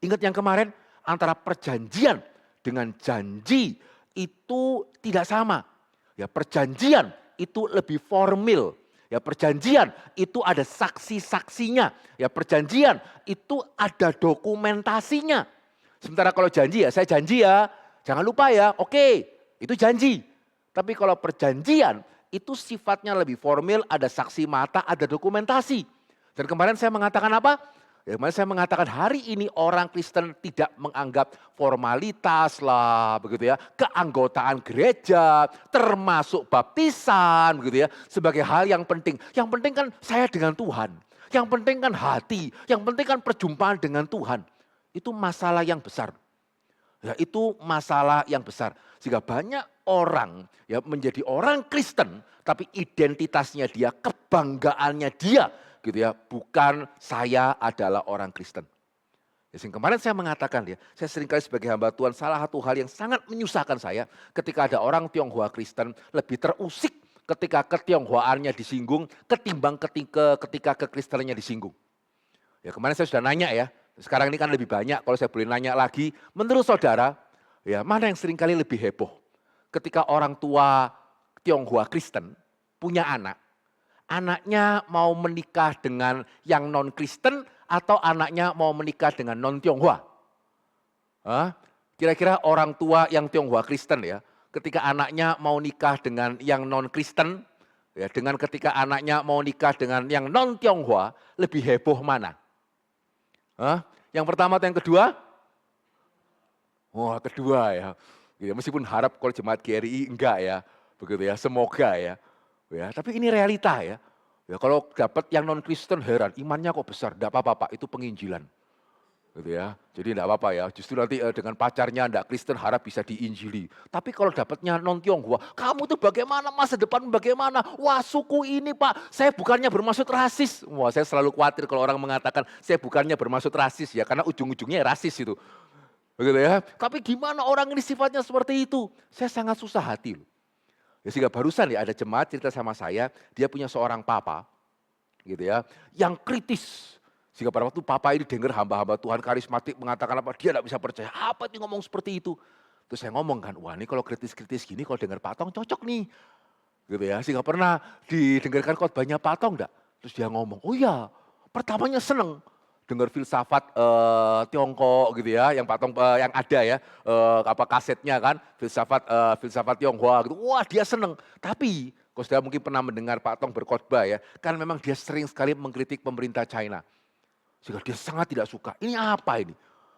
Ingat yang kemarin antara perjanjian dengan janji itu tidak sama. Ya, perjanjian itu lebih formal. Ya, perjanjian itu ada saksi-saksinya. Ya, perjanjian itu ada dokumentasinya. Sementara kalau janji ya, saya janji ya, jangan lupa ya, oke, itu janji. Tapi kalau perjanjian itu sifatnya lebih formal, ada saksi mata, ada dokumentasi. Dan kemarin saya mengatakan apa? Ya, kemarin saya mengatakan hari ini orang Kristen tidak menganggap formalitas lah, begitu ya, keanggotaan gereja, termasuk baptisan, begitu ya, sebagai hal yang penting. Yang penting kan saya dengan Tuhan, yang penting kan hati, yang penting kan perjumpaan dengan Tuhan. Itu masalah yang besar. Ya, itu masalah yang besar. Sehingga banyak orang ya menjadi orang Kristen, tapi identitasnya dia, kebanggaannya dia, gitu ya, bukan saya adalah orang Kristen. Ya, kemarin saya mengatakan ya, saya seringkali sebagai hamba Tuhan salah satu hal yang sangat menyusahkan saya ketika ada orang Tionghoa Kristen lebih terusik ketika ketionghoaannya disinggung ketimbang ketika kekristenannya disinggung. Ya, kemarin saya sudah nanya ya, sekarang ini kan lebih banyak kalau saya boleh nanya lagi, menurut saudara ya mana yang seringkali lebih heboh ketika orang tua Tionghoa Kristen punya anak. Anaknya mau menikah dengan yang non-Kristen atau anaknya mau menikah dengan non-Tionghoa? Kira-kira orang tua yang Tionghoa Kristen ya, ketika anaknya mau nikah dengan yang non-Kristen, ya, dengan ketika anaknya mau nikah dengan yang non-Tionghoa, lebih heboh mana? Yang pertama atau yang kedua? Wah, kedua ya. Ya, meskipun harap kalau jemaat GRI enggak ya, begitu ya, semoga ya. Ya, tapi ini realita ya. Ya kalau dapat yang non Kristen heran, imannya kok besar? Enggak apa-apa Pak, itu penginjilan. Gitu ya. Jadi enggak apa-apa ya. Justru nanti dengan pacarnya enggak Kristen harap bisa diinjili. Tapi kalau dapatnya non Tionghoa, kamu tuh bagaimana, masa depan bagaimana? Wah, suku ini Pak, saya bukannya bermaksud rasis. Wah, saya selalu khawatir kalau orang mengatakan saya bukannya bermaksud rasis ya, karena ujung-ujungnya rasis itu. Begitu ya. Tapi gimana orang ini sifatnya seperti itu? Saya sangat susah hati loh. Ya, sehingga barusan ya ada jemaat cerita sama saya, dia punya seorang papa, gitu ya, yang kritis. Sehingga pada waktu papa ini dengar hamba-hamba Tuhan karismatik mengatakan apa, dia tidak bisa percaya, apa itu ngomong seperti itu. Terus saya ngomong kan, wah ini kalau kritis-kritis gini, kalau dengar Pak Tong cocok nih. Gitu ya, sehingga pernah didengarkan khotbahnya Pak Tong enggak? Terus dia ngomong, oh iya, pertamanya seneng. Dengar filsafat Tiongkok gitu ya, yang Pak Tong yang ada ya, apa kasetnya kan, filsafat Tionghoa gitu. Wah, dia seneng. Tapi kalau sudah mungkin pernah mendengar Pak Tong berkhotbah ya, kan memang dia sering sekali mengkritik pemerintah China. Sehingga dia sangat tidak suka. Ini apa ini?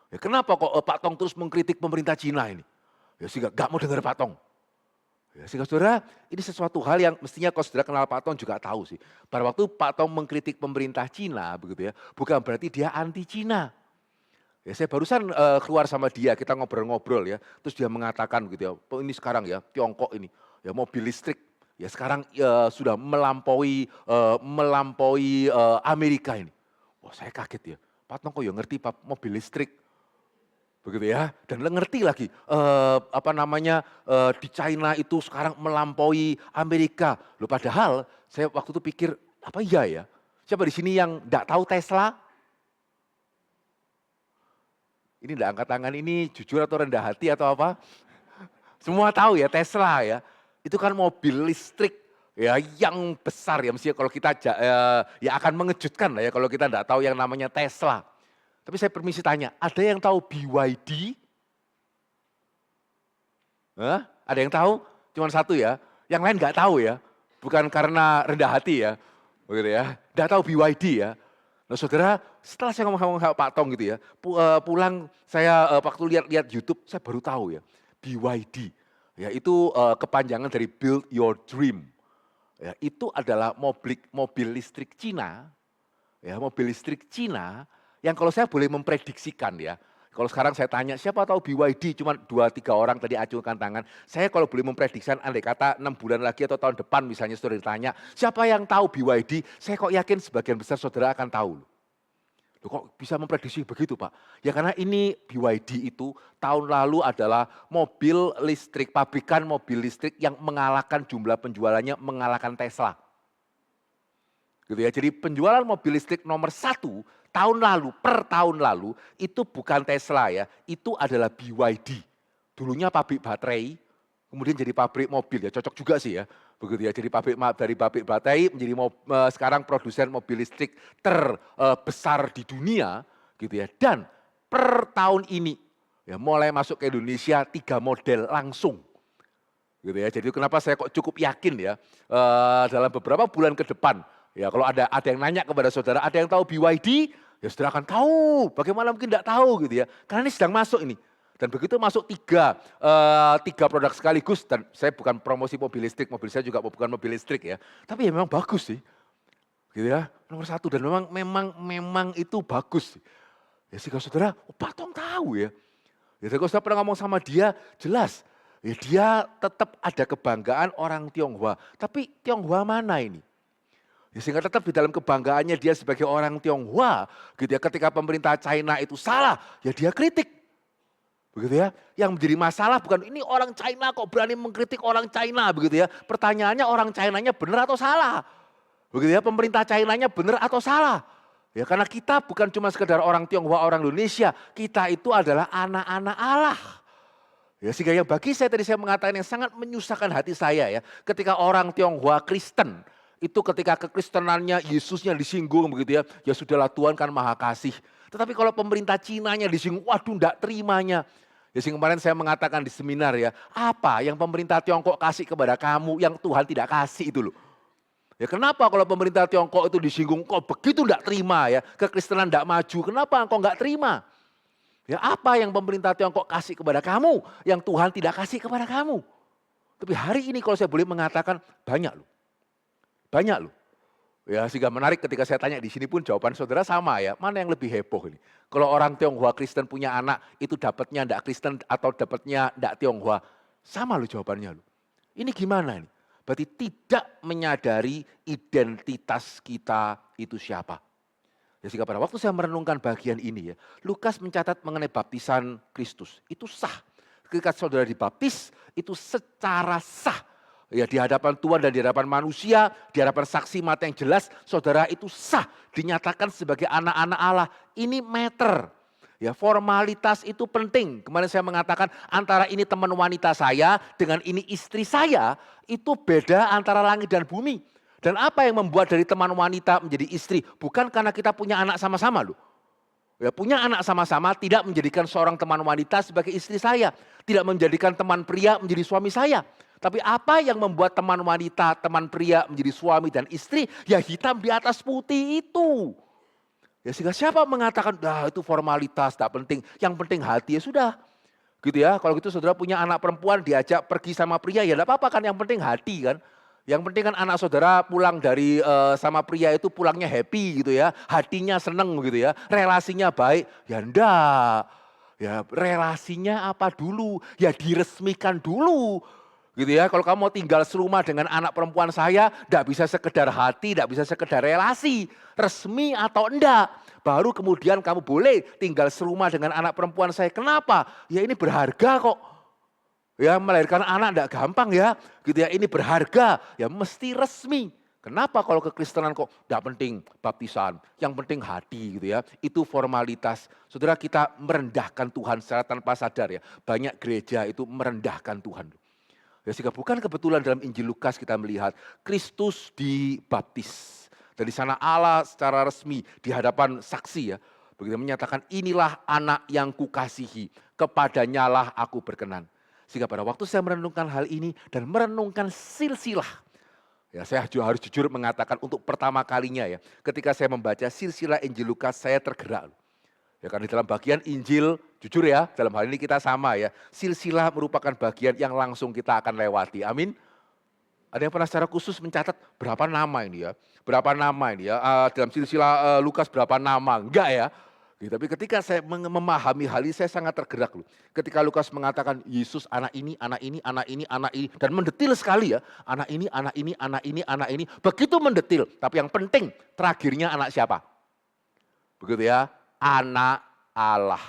Ya, kenapa kok Pak Tong terus mengkritik pemerintah China ini? Ya, sehingga gak mau dengar Pak Tong. Ya, sehingga saudara, ini sesuatu hal yang mestinya kalau saudara kenal Pak Tong juga tahu sih. Pada waktu Pak Tong mengkritik pemerintah Cina begitu ya, bukan berarti dia anti Cina. Ya, saya barusan keluar sama dia, kita ngobrol-ngobrol ya. Terus dia mengatakan begitu ya, "Oh, ini sekarang ya Tiongkok ini ya mobil listrik ya sekarang sudah melampaui Amerika ini." Wah, saya kaget ya. Pak Tong kok ya ngerti mobil listrik. Begitu ya, dan ngerti lagi di China itu sekarang melampaui Amerika. Loh padahal saya waktu itu pikir, apa iya ya? Siapa di sini yang enggak tahu Tesla? Ini enggak angkat tangan, ini jujur atau rendah hati atau apa? Semua tahu ya Tesla ya. Itu kan mobil listrik ya yang besar ya, mestinya kalau kita ya akan mengejutkan lah ya kalau kita enggak tahu yang namanya Tesla. Tapi saya permisi tanya, ada yang tahu BYD? Hah? Ada yang tahu? Cuman satu ya, yang lain nggak tahu ya. Bukan karena rendah hati ya, begitu ya. Nggak tahu BYD ya. Nah saudara, setelah saya ngomong sama Pak Tong gitu ya, pulang saya waktu lihat YouTube, saya baru tahu ya, BYD. Ya itu kepanjangan dari Build Your Dream. Ya, itu adalah mobil listrik Cina, ya mobil listrik Cina yang kalau saya boleh memprediksikan ya, kalau sekarang saya tanya siapa tahu BYD, cuma 2-3 orang tadi acungkan tangan. Saya kalau boleh memprediksikan andai kata 6 bulan lagi atau tahun depan misalnya saudara ditanya, siapa yang tahu BYD? Saya kok yakin sebagian besar saudara akan tahu. Loh, kok bisa memprediksi begitu Pak? Ya karena ini BYD itu tahun lalu adalah mobil listrik, pabrikan mobil listrik yang mengalahkan jumlah penjualannya, mengalahkan Tesla. Gitu ya. Jadi penjualan mobil listrik nomor 1 tahun lalu, per tahun lalu itu bukan Tesla ya, itu adalah BYD. Dulunya pabrik baterai, kemudian jadi pabrik mobil ya, cocok juga sih ya. Begitu ya, jadi dari pabrik baterai menjadi sekarang produsen mobil listrik terbesar di dunia gitu ya. Dan per tahun ini ya mulai masuk ke Indonesia 3 model langsung. Gitu ya. Jadi kenapa saya kok cukup yakin ya dalam beberapa bulan ke depan ya kalau ada yang nanya kepada saudara, ada yang tahu BYD? Ya saudara akan tahu. Bagaimana mungkin tidak tahu gitu ya. Karena ini sedang masuk ini. Dan begitu masuk tiga produk sekaligus, dan saya bukan promosi mobil listrik, mobil saya juga bukan mobil listrik ya. Tapi ya memang bagus sih. Gitu ya, nomor 1 dan memang itu bagus. Ya sehingga saudara, Pak Tong tahu ya. Ya kalau saya pernah ngomong sama dia, jelas. Ya dia tetap ada kebanggaan orang Tionghoa. Tapi Tionghoa mana ini? Ya sehingga tetap di dalam kebanggaannya dia sebagai orang Tionghoa. Gitu ya, ketika pemerintah China itu salah, ya dia kritik. Begitu ya, yang menjadi masalah bukan ini orang China kok berani mengkritik orang China begitu ya. Pertanyaannya orang China-nya benar atau salah? Begitu ya, pemerintah China-nya benar atau salah? Ya karena kita bukan cuma sekedar orang Tionghoa, orang Indonesia, kita itu adalah anak-anak Allah. Ya sehingga yang bagi saya tadi saya mengatakan yang sangat menyusahkan hati saya ya, ketika orang Tionghoa Kristen itu ketika kekristenannya Yesusnya disinggung begitu ya, ya sudahlah Tuhan kan maha kasih. Tetapi kalau pemerintah Cinanya disinggung, waduh enggak terimanya. Ya sehingga kemarin saya mengatakan di seminar ya, apa yang pemerintah Tiongkok kasih kepada kamu yang Tuhan tidak kasih itu loh. Ya kenapa kalau pemerintah Tiongkok itu disinggung, kok begitu enggak terima ya, kekristenan enggak maju, kenapa engkau enggak terima? Ya apa yang pemerintah Tiongkok kasih kepada kamu yang Tuhan tidak kasih kepada kamu? Tapi hari ini kalau saya boleh mengatakan banyak loh. Banyak loh. Ya sehingga menarik ketika saya tanya di sini pun jawaban saudara sama ya. Mana yang lebih heboh ini? Kalau orang Tionghoa Kristen punya anak itu dapatnya enggak Kristen atau dapatnya enggak Tionghoa. Sama loh jawabannya loh. Ini gimana nih? Berarti tidak menyadari identitas kita itu siapa. Ya sehingga pada waktu saya merenungkan bagian ini ya. Lukas mencatat mengenai baptisan Kristus. Itu sah. Ketika saudara dibaptis itu secara sah. Ya di hadapan Tuhan dan di hadapan manusia, di hadapan saksi mata yang jelas, saudara itu sah, dinyatakan sebagai anak-anak Allah. Ini meter. Ya formalitas itu penting. Kemarin saya mengatakan antara ini teman wanita saya dengan ini istri saya, itu beda antara langit dan bumi. Dan apa yang membuat dari teman wanita menjadi istri? Bukan karena kita punya anak sama-sama loh. Ya, punya anak sama-sama tidak menjadikan seorang teman wanita sebagai istri saya. Tidak menjadikan teman pria menjadi suami saya. Tapi apa yang membuat teman wanita, teman pria menjadi suami dan istri? Ya hitam di atas putih itu. Ya sehingga siapa mengatakan, itu formalitas, tak penting. Yang penting hati ya sudah. Gitu ya, kalau gitu saudara punya anak perempuan diajak pergi sama pria, ya tidak apa-apa kan, yang penting hati kan. Yang penting kan anak saudara pulang dari sama pria itu pulangnya happy gitu ya. Hatinya seneng gitu ya, relasinya baik. Ya enggak, ya relasinya apa dulu? Ya diresmikan dulu. Gitu ya, kalau kamu mau tinggal serumah dengan anak perempuan saya, tidak bisa sekedar hati, tidak bisa sekedar relasi, resmi atau enggak. Baru kemudian kamu boleh tinggal serumah dengan anak perempuan saya. Kenapa? Ya ini berharga kok. Ya melahirkan anak enggak gampang ya. Gitu ya, ini berharga, ya mesti resmi. Kenapa kalau kekristenan kok enggak penting baptisan, yang penting hati gitu ya. Itu formalitas. Saudara kita merendahkan Tuhan secara tanpa sadar ya. Banyak gereja itu merendahkan Tuhan. Ya, sehingga bukan kebetulan dalam Injil Lukas kita melihat Kristus dibaptis. Dan di sana Allah secara resmi di hadapan saksi ya. Begitu menyatakan inilah anak yang kukasihi, kepadanyalah aku berkenan. Sehingga pada waktu saya merenungkan hal ini dan merenungkan silsilah. Ya, saya harus jujur mengatakan untuk pertama kalinya ya, ketika saya membaca silsilah Injil Lukas saya tergerak. Ya kan di dalam bagian Injil, jujur ya, dalam hal ini kita sama ya. Silsilah merupakan bagian yang langsung kita akan lewati. Amin. Ada yang pernah secara khusus mencatat berapa nama ini ya? Berapa nama ini ya? Dalam silsilah Lukas berapa nama? Enggak ya. Gitu, tapi ketika saya memahami hal ini saya sangat tergerak loh. Ketika Lukas mengatakan Yesus anak ini, anak ini, anak ini, anak ini. Dan mendetil sekali ya. Anak ini, anak ini, anak ini, anak ini. Begitu mendetil. Tapi yang penting terakhirnya anak siapa? Begitu ya. Anak Allah.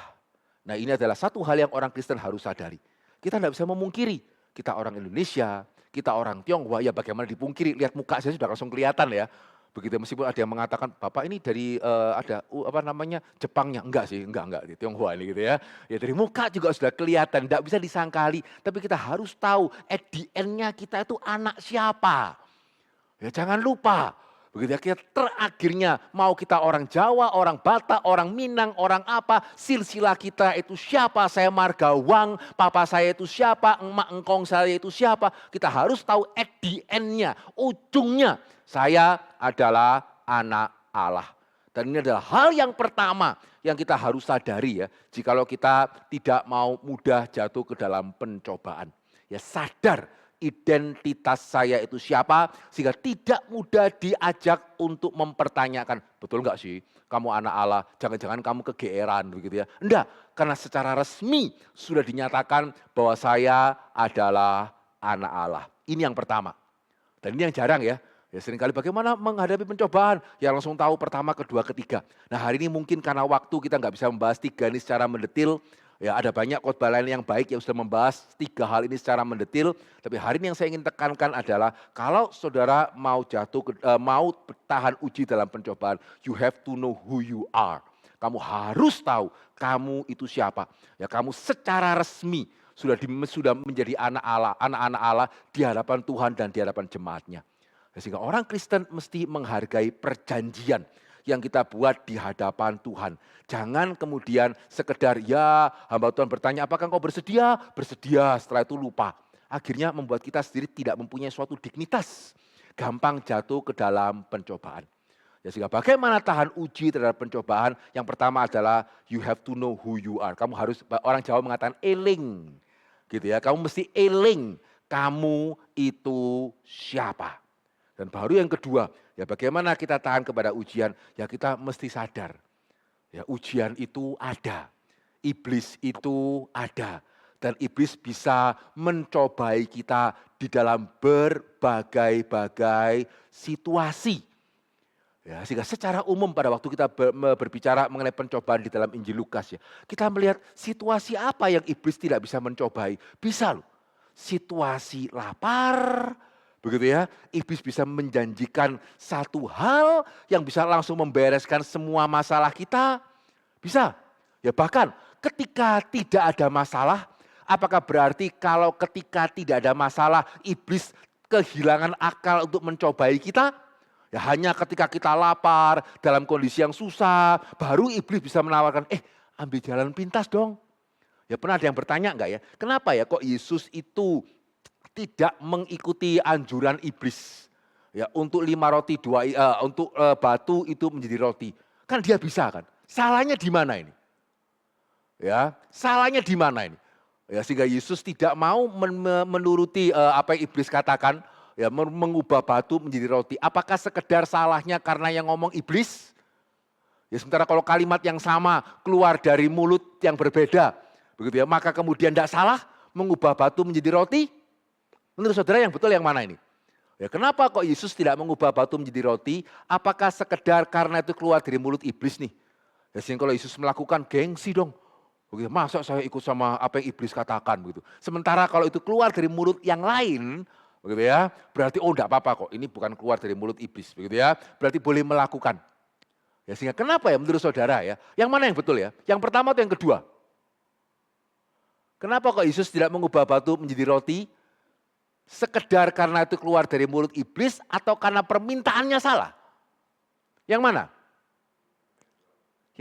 Nah ini adalah satu hal yang orang Kristen harus sadari. Kita tidak bisa memungkiri. Kita orang Indonesia, kita orang Tionghoa, ya bagaimana dipungkiri. Lihat muka saya sudah langsung kelihatan ya. Begitu meskipun ada yang mengatakan, Bapak ini dari ada apa namanya Jepangnya. Enggak sih, enggak di Tionghoa ini gitu ya. Ya dari muka juga sudah kelihatan, tidak bisa disangkali. Tapi kita harus tahu, at the end-nya kita itu anak siapa. Ya jangan lupa. Begitu ya, terakhirnya mau kita orang Jawa, orang Batak, orang Minang, orang apa, silsilah kita itu siapa, saya Margawang, papa saya itu siapa, emak engkong saya itu siapa. Kita harus tahu at the end-nya, ujungnya saya adalah anak Allah. Dan ini adalah hal yang pertama yang kita harus sadari ya, jikalau kita tidak mau mudah jatuh ke dalam pencobaan. Ya sadar identitas saya itu siapa, sehingga tidak mudah diajak untuk mempertanyakan, betul enggak sih kamu anak Allah, jangan-jangan kamu kegeeran begitu ya. Enggak, karena secara resmi sudah dinyatakan bahwa saya adalah anak Allah. Ini yang pertama. Dan ini yang jarang ya. Ya seringkali bagaimana menghadapi pencobaan, ya langsung tahu pertama, kedua, ketiga. Nah hari ini mungkin karena waktu kita nggak bisa membahas tiga ini secara mendetil. Ya ada banyak khotbah lain yang baik yang sudah membahas tiga hal ini secara mendetil. Tapi hari ini yang saya ingin tekankan adalah kalau saudara mau mau bertahan uji dalam pencobaan, you have to know who you are. Kamu harus tahu kamu itu siapa. Ya kamu secara resmi sudah menjadi anak-anak Allah di hadapan Tuhan dan di hadapan jemaatnya. Sehingga orang Kristen mesti menghargai perjanjian yang kita buat di hadapan Tuhan. Jangan kemudian sekedar ya hamba Tuhan bertanya apakah engkau bersedia? Bersedia, setelah itu lupa. Akhirnya membuat kita sendiri tidak mempunyai suatu dignitas. Gampang jatuh ke dalam pencobaan. Ya sehingga bagaimana tahan uji terhadap pencobaan? Yang pertama adalah you have to know who you are. Kamu harus, orang Jawa mengatakan eling. Gitu ya, kamu mesti eling. Kamu itu siapa? Dan baru yang kedua, ya bagaimana kita tahan kepada ujian? Ya kita mesti sadar, ya ujian itu ada, iblis itu ada. Dan iblis bisa mencobai kita di dalam berbagai-bagai situasi. Ya, sehingga secara umum pada waktu kita berbicara mengenai pencobaan di dalam Injil Lukas ya, kita melihat situasi apa yang iblis tidak bisa mencobai. Bisa loh, situasi lapar, begitu ya, iblis bisa menjanjikan satu hal yang bisa langsung membereskan semua masalah kita. Bisa. Ya bahkan ketika tidak ada masalah, apakah berarti kalau ketika tidak ada masalah, iblis kehilangan akal untuk mencobai kita? Ya hanya ketika kita lapar, dalam kondisi yang susah, baru iblis bisa menawarkan, ambil jalan pintas dong. Ya pernah ada yang bertanya enggak ya, kenapa ya kok Yesus itu tidak mengikuti anjuran iblis ya untuk 5 roti untuk batu itu menjadi roti. Kan dia bisa kan? Salahnya di mana ini? Ya, salahnya di mana ini? Ya sehingga Yesus tidak mau menuruti apa yang iblis katakan, ya mengubah batu menjadi roti. Apakah sekedar salahnya karena yang ngomong iblis? Ya sementara kalau kalimat yang sama keluar dari mulut yang berbeda, begitu ya, maka kemudian tidak salah mengubah batu menjadi roti? Menurut saudara yang betul yang mana ini? Ya, kenapa kok Yesus tidak mengubah batu menjadi roti? Apakah sekedar karena itu keluar dari mulut iblis nih? Ya, sehingga kalau Yesus melakukan gengsi dong. Begitu, masa saya ikut sama apa yang iblis katakan begitu. Sementara kalau itu keluar dari mulut yang lain, begitu ya, berarti enggak apa-apa kok. Ini bukan keluar dari mulut iblis, begitu ya. Berarti boleh melakukan. Ya, sehingga kenapa ya menurut saudara ya? Yang mana yang betul ya? Yang pertama atau yang kedua? Kenapa kok Yesus tidak mengubah batu menjadi roti? Sekedar karena itu keluar dari mulut iblis atau karena permintaannya salah? Yang mana?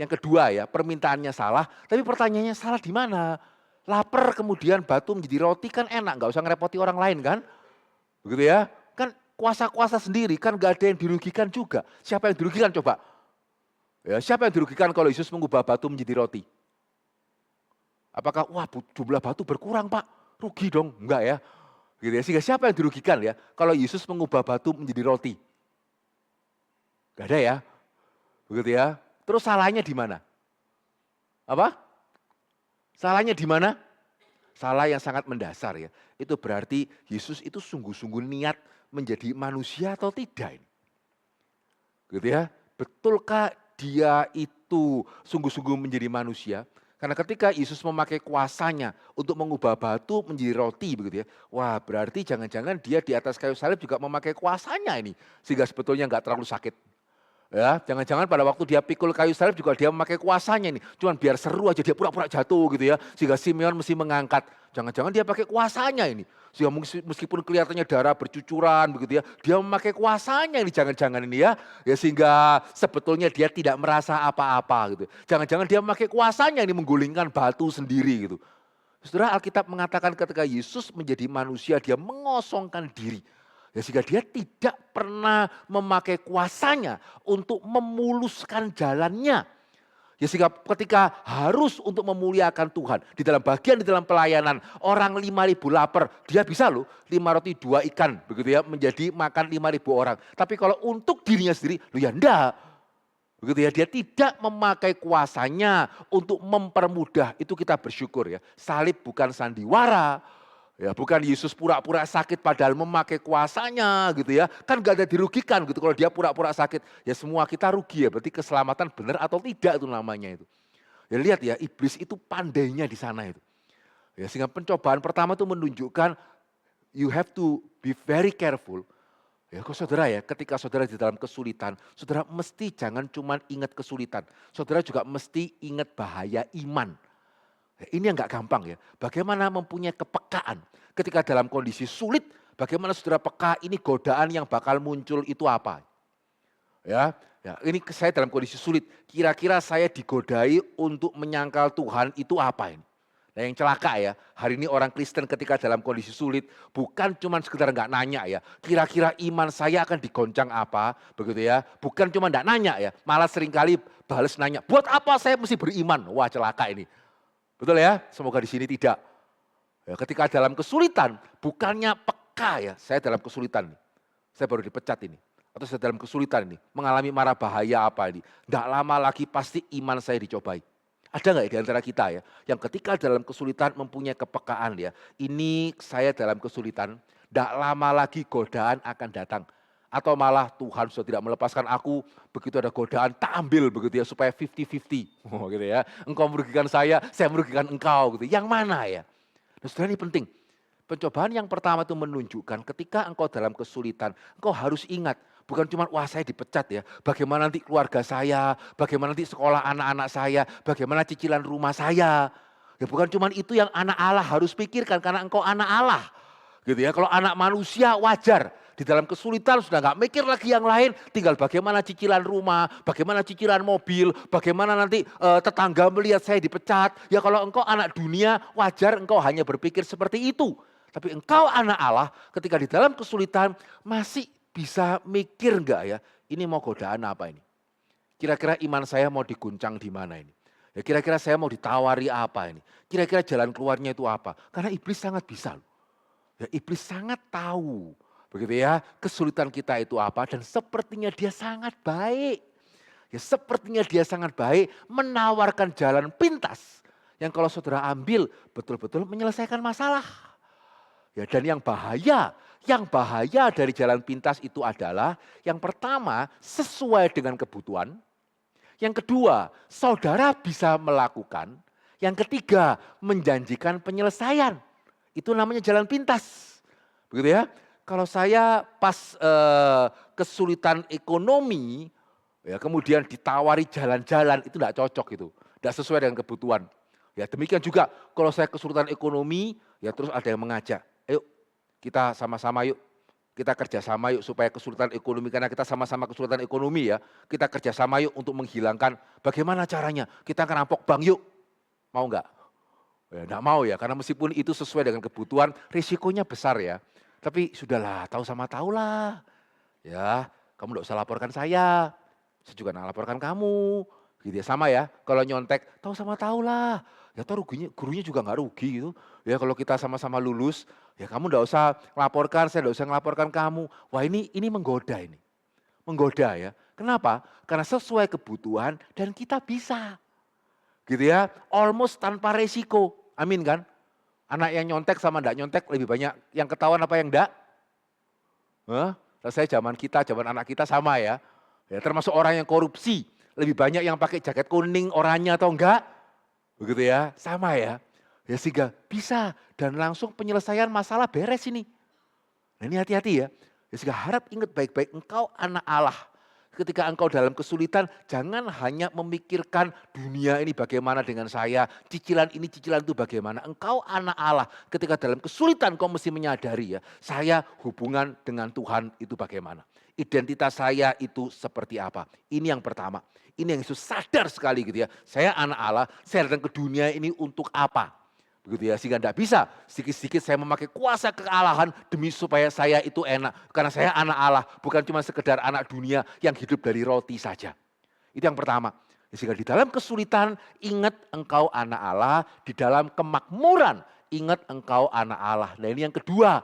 Yang kedua ya, permintaannya salah, tapi pertanyaannya salah di mana? Lapar kemudian batu menjadi roti kan enak, nggak usah ngerepoti orang lain kan? Begitu ya? Kan kuasa-kuasa sendiri, kan nggak ada yang dirugikan juga. Siapa yang dirugikan coba? Ya, siapa yang dirugikan kalau Yesus mengubah batu menjadi roti? Apakah wah jumlah batu berkurang Pak? Rugi dong? Enggak ya. Gitu ya. Sehingga siapa yang dirugikan ya? Kalau Yesus mengubah batu menjadi roti? Enggak ada ya. Begitu ya. Terus salahnya di mana? Apa? Salahnya di mana? Salah yang sangat mendasar ya. Itu berarti Yesus itu sungguh-sungguh niat menjadi manusia atau tidak? Gitu ya. Betulkah dia itu sungguh-sungguh menjadi manusia? Karena ketika Yesus memakai kuasanya untuk mengubah batu menjadi roti begitu ya. Wah berarti jangan-jangan dia di atas kayu salib juga memakai kuasanya ini. Sehingga sebetulnya nggak terlalu sakit. Ya, jangan-jangan pada waktu dia pikul kayu salib juga dia memakai kuasanya ini. Cuman biar seru aja dia pura-pura jatuh gitu ya. Sehingga Simeon mesti mengangkat. Jangan-jangan dia pakai kuasanya ini. Sehingga meskipun kelihatannya darah bercucuran begitu ya. Dia memakai kuasanya ini jangan-jangan ini ya. Ya sehingga sebetulnya dia tidak merasa apa-apa gitu. Jangan-jangan dia memakai kuasanya ini menggulingkan batu sendiri gitu. Saudara, Alkitab mengatakan ketika Yesus menjadi manusia dia mengosongkan diri. Ya sehingga dia tidak pernah memakai kuasanya untuk memuluskan jalannya. Ya sehingga ketika harus untuk memuliakan Tuhan. Di dalam bagian di dalam pelayanan. Orang 5.000 lapar. Dia bisa loh 5 roti 2 ikan. Begitu ya menjadi makan 5.000 orang. Tapi kalau untuk dirinya sendiri. Loh ya enggak. Begitu ya dia tidak memakai kuasanya untuk mempermudah. Itu kita bersyukur ya. Salib bukan sandiwara. Ya, bukan Yesus pura-pura sakit padahal memakai kuasanya gitu ya. Kan gak ada dirugikan gitu kalau dia pura-pura sakit. Ya semua kita rugi ya, berarti keselamatan benar atau tidak itu namanya itu. Ya lihat ya, iblis itu pandainya di sana itu. Ya sehingga pencobaan pertama itu menunjukkan you have to be very careful. Ya kok saudara ya, ketika saudara di dalam kesulitan, saudara mesti jangan cuma ingat kesulitan. Saudara juga mesti ingat bahaya iman. Ini yang gak gampang ya. Bagaimana mempunyai kepekaan ketika dalam kondisi sulit. Bagaimana saudara peka ini godaan yang bakal muncul itu apa. Ya, ini saya dalam kondisi sulit. Kira-kira saya digodai untuk menyangkal Tuhan itu apa ini. Nah yang celaka ya, hari ini orang Kristen ketika dalam kondisi sulit. Bukan cuma sekedar gak nanya ya. Kira-kira iman saya akan digoncang apa. Begitu ya. Bukan cuma gak nanya ya. Malah seringkali balas nanya. Buat apa saya mesti beriman. Wah celaka ini. Betul ya? Semoga di sini tidak. Ya, ketika dalam kesulitan, bukannya peka ya, saya dalam kesulitan nih. Saya baru dipecat ini. Atau saya dalam kesulitan ini, mengalami mara bahaya apa ini. Tidak lama lagi pasti iman saya dicobai. Ada nggak di antara kita ya, yang ketika dalam kesulitan mempunyai kepekaan ya. Ini saya dalam kesulitan, tidak lama lagi godaan akan datang. Atau malah Tuhan sudah tidak melepaskan aku, begitu ada godaan tak ambil begitu ya supaya 50-50. Oh, gitu ya. Engkau merugikan saya merugikan engkau gitu. Yang mana ya? Nah, saudara ini penting. Pencobaan yang pertama itu menunjukkan ketika engkau dalam kesulitan, engkau harus ingat. Bukan cuma wah saya dipecat ya, bagaimana nanti keluarga saya, bagaimana nanti sekolah anak-anak saya, bagaimana cicilan rumah saya. Ya bukan cuma itu yang anak Allah harus pikirkan karena engkau anak Allah. Gitu ya, kalau anak manusia wajar. Di dalam kesulitan sudah nggak mikir lagi yang lain, tinggal bagaimana cicilan rumah, bagaimana cicilan mobil, bagaimana nanti tetangga melihat saya dipecat. Ya kalau engkau anak dunia wajar engkau hanya berpikir seperti itu. Tapi engkau anak Allah ketika di dalam kesulitan masih bisa mikir enggak ya, ini mau godaan apa ini? Kira-kira iman saya mau diguncang di mana ini? Ya kira-kira saya mau ditawari apa ini? Kira-kira jalan keluarnya itu apa? Karena iblis sangat bisa loh. Ya iblis sangat tahu. Begitu ya, kesulitan kita itu apa dan sepertinya dia sangat baik. Ya sepertinya dia sangat baik menawarkan jalan pintas. Yang kalau saudara ambil betul-betul menyelesaikan masalah. Ya dan yang bahaya dari jalan pintas itu adalah yang pertama sesuai dengan kebutuhan. Yang kedua, saudara bisa melakukan. Yang ketiga, menjanjikan penyelesaian. Itu namanya jalan pintas. Begitu ya. Kalau saya pas kesulitan ekonomi, ya kemudian ditawari jalan-jalan itu tidak cocok itu, tidak sesuai dengan kebutuhan. Ya demikian juga kalau saya kesulitan ekonomi, ya terus ada yang mengajak, ayo kita sama-sama yuk Kita kerjasama yuk supaya kesulitan ekonomi, karena kita sama-sama kesulitan ekonomi ya. Kita kerjasama yuk untuk menghilangkan, bagaimana caranya? Kita ngerampok bank yuk. Mau nggak? Ya enggak mau ya, karena meskipun itu sesuai dengan kebutuhan, risikonya besar ya. Tapi sudahlah, tahu sama tahu lah. Ya, kamu enggak usah laporkan saya juga enggak laporkan kamu. Gitu ya, sama ya, kalau nyontek, tahu sama tahu lah. Ya toh gurunya juga enggak rugi gitu. Ya kalau kita sama-sama lulus, ya kamu enggak usah laporkan, saya enggak usah ngelaporkan kamu. Wah ini menggoda ini. Menggoda ya. Kenapa? Karena sesuai kebutuhan dan kita bisa. Gitu ya, almost tanpa resiko. Amin kan? Anak yang nyontek sama enggak nyontek lebih banyak yang ketahuan apa yang enggak? Hah? Saya zaman kita, zaman anak kita sama ya. Ya termasuk orang yang korupsi. Lebih banyak yang pakai jaket kuning oranye atau enggak? Begitu ya, sama ya. Ya sehingga bisa dan langsung penyelesaian masalah beres ini. Nah ini hati-hati ya. Ya sehingga harap ingat baik-baik engkau anak Allah. Ketika engkau dalam kesulitan, jangan hanya memikirkan dunia ini bagaimana dengan saya, cicilan ini, cicilan itu bagaimana. Engkau anak Allah, ketika dalam kesulitan kau mesti menyadari ya, saya hubungan dengan Tuhan itu bagaimana. Identitas saya itu seperti apa. Ini yang pertama. Ini yang Yesus sadar sekali gitu ya. Saya anak Allah, saya datang ke dunia ini untuk apa. Begitu ya, sehingga tidak bisa sedikit-sedikit saya memakai kuasa kealahan demi supaya saya itu enak. Karena saya anak Allah, bukan cuma sekedar anak dunia yang hidup dari roti saja. Itu yang pertama. Sehingga di dalam kesulitan ingat engkau anak Allah, di dalam kemakmuran ingat engkau anak Allah. Nah ini yang kedua.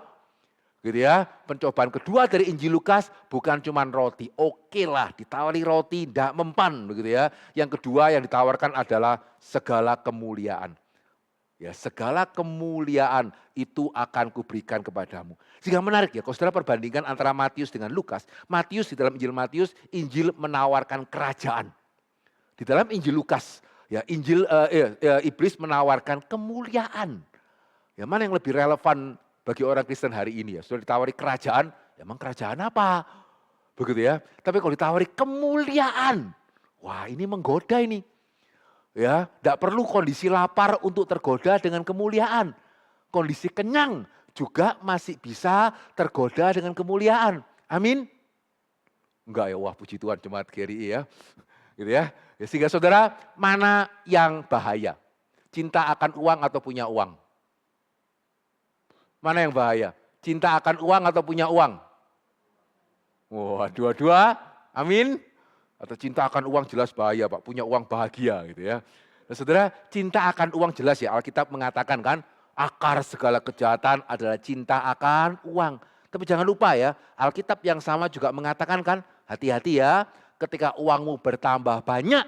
Gitu ya, pencobaan kedua dari Injil Lukas bukan cuma roti. Oke lah, ditawari roti tidak mempan begitu ya. Yang kedua yang ditawarkan adalah segala kemuliaan. Ya, segala kemuliaan itu akan kuberikan kepadamu. Sehingga menarik ya, kalau saudara perbandingkan antara Matius dengan Lukas. Matius di dalam Injil Matius, Injil menawarkan kerajaan. Di dalam Injil Lukas, ya iblis menawarkan kemuliaan. Ya mana yang lebih relevan bagi orang Kristen hari ini ya? Sudah ditawari kerajaan, ya emang kerajaan apa? Begitu ya. Tapi kalau ditawari kemuliaan, wah ini menggoda ini. Ya, tidak perlu kondisi lapar untuk tergoda dengan kemuliaan. Kondisi kenyang juga masih bisa tergoda dengan kemuliaan. Amin. Enggak ya, wah puji Tuhan jemaat GRI ya. Gitu ya. Sehingga saudara, mana yang bahaya? Cinta akan uang atau punya uang? Mana yang bahaya? Cinta akan uang atau punya uang? Wah, dua-dua. Amin. Atau cinta akan uang jelas bahaya Pak, punya uang bahagia gitu ya. Nah, saudara, cinta akan uang jelas ya, Alkitab mengatakan kan, akar segala kejahatan adalah cinta akan uang. Tapi jangan lupa ya, Alkitab yang sama juga mengatakan kan, hati-hati ya, ketika uangmu bertambah banyak,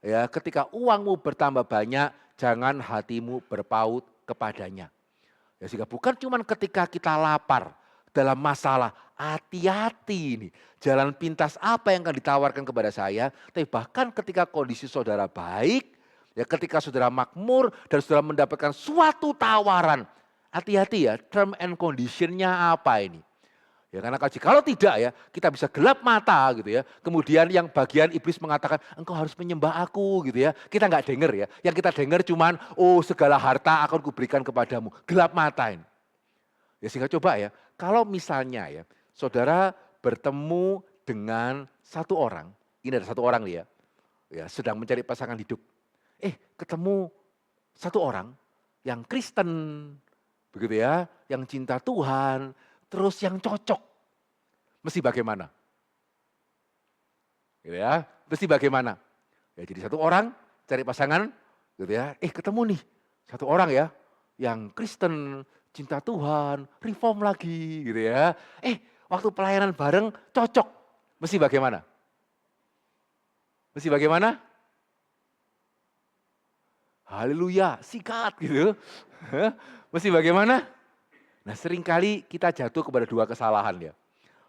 ya ketika uangmu bertambah banyak, jangan hatimu berpaut kepadanya. Ya sehingga bukan cuma ketika kita lapar, dalam masalah, hati-hati ini. Jalan pintas apa yang akan ditawarkan kepada saya. Tapi bahkan ketika kondisi saudara baik, ya ketika saudara makmur dan saudara mendapatkan suatu tawaran. Hati-hati ya, term and conditionnya apa ini. Ya karena kalau tidak ya, kita bisa gelap mata gitu ya. Kemudian yang bagian iblis mengatakan, engkau harus menyembah aku gitu ya. Kita nggak dengar ya, yang kita dengar cuman, oh segala harta akan kuberikan kepadamu. Gelap mata ini. Ya sehingga coba ya, kalau misalnya ya, saudara bertemu dengan satu orang, ini ada satu orang nih ya sedang mencari pasangan hidup. Ketemu satu orang yang Kristen, begitu ya, yang cinta Tuhan, terus yang cocok. Mesti bagaimana? Gitu ya, mesti bagaimana? Ya jadi satu orang cari pasangan, gitu ya, ketemu nih satu orang ya, yang Kristen, cinta Tuhan, reform lagi gitu ya. Waktu pelayanan bareng cocok. Mesti bagaimana? Mesti bagaimana? Haleluya, sikat gitu. Mesti bagaimana? Nah seringkali kita jatuh kepada dua kesalahan ya.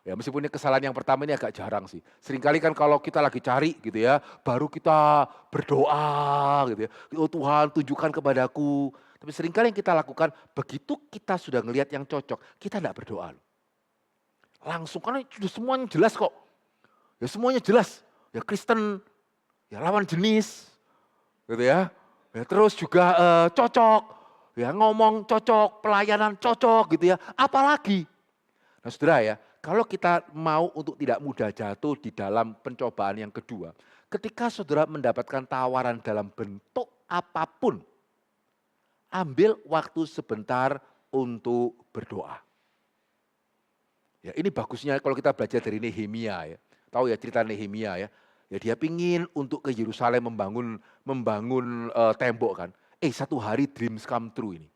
Ya meskipun ini kesalahan yang pertama ini agak jarang sih. Seringkali kan kalau kita lagi cari gitu ya, baru kita berdoa gitu ya. Oh Tuhan tunjukkan kepadaku. Tapi seringkali yang kita lakukan, begitu kita sudah ngelihat yang cocok, kita tidak berdoa. Langsung, karena sudah semuanya jelas kok. Ya semuanya jelas. Ya Kristen, ya lawan jenis. Gitu ya. Ya terus juga cocok. Ya ngomong cocok, pelayanan cocok gitu ya. Apalagi. Nah Nah saudara ya, kalau kita mau untuk tidak mudah jatuh di dalam pencobaan yang kedua, ketika saudara mendapatkan tawaran dalam bentuk apapun, ambil waktu sebentar untuk berdoa. Ya, ini bagusnya kalau kita belajar dari Nehemia ya. Tahu ya cerita Nehemia ya. Ya dia pingin untuk ke Yerusalem membangun tembok kan. Satu hari dreams come true ini.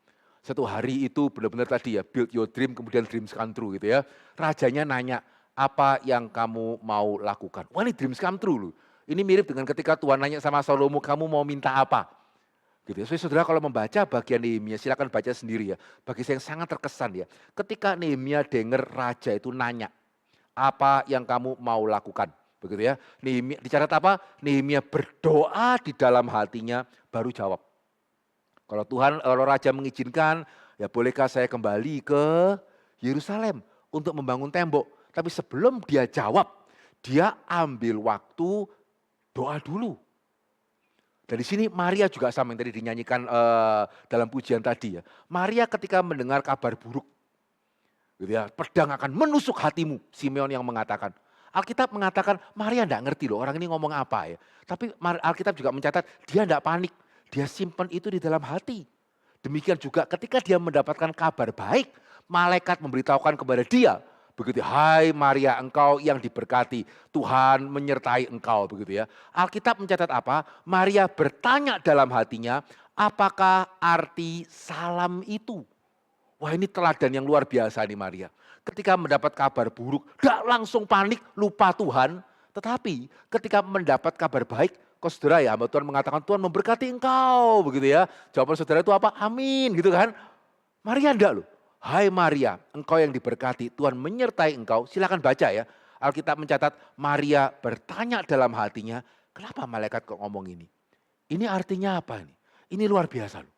Satu hari itu benar-benar tadi ya, build your dream kemudian dreams come true gitu ya. Rajanya nanya, apa yang kamu mau lakukan? Wah ini dreams come true loh. Ini mirip dengan ketika Tuhan nanya sama Salomo, kamu mau minta apa? Gitu ya. So, saudara kalau membaca bagian Nehemia, silakan baca sendiri ya. Bagi saya yang sangat terkesan ya. Ketika Nehemia dengar raja itu nanya, apa yang kamu mau lakukan? Begitu ya. Nehemia, dicatat apa? Nehemia berdoa di dalam hatinya baru jawab. Kalau raja mengizinkan, ya bolehkah saya kembali ke Yerusalem untuk membangun tembok. Tapi sebelum dia jawab, dia ambil waktu doa dulu. Dan di sini Maria juga sama yang tadi dinyanyikan dalam pujian tadi ya. Maria ketika mendengar kabar buruk, gitu ya, pedang akan menusuk hatimu, Simeon yang mengatakan. Alkitab mengatakan Maria enggak ngerti loh orang ini ngomong apa ya. Tapi Alkitab juga mencatat dia enggak panik, dia simpan itu di dalam hati. Demikian juga ketika dia mendapatkan kabar baik, malaikat memberitahukan kepada dia, begitu, hai Maria, engkau yang diberkati, Tuhan menyertai engkau, begitu ya. Alkitab mencatat apa? Maria bertanya dalam hatinya, apakah arti salam itu? Wah ini teladan yang luar biasa nih Maria. Ketika mendapat kabar buruk, gak langsung panik, lupa Tuhan. Tetapi ketika mendapat kabar baik, kok saudara ya, hamba Tuhan mengatakan Tuhan memberkati engkau, begitu ya. Jawaban saudara itu apa? Amin, gitu kan. Maria enggak loh. Hai Maria, engkau yang diberkati, Tuhan menyertai engkau. Silakan baca ya. Alkitab mencatat Maria bertanya dalam hatinya, kenapa malaikat kok ngomong ini? Ini artinya apa ini? Ini luar biasa loh.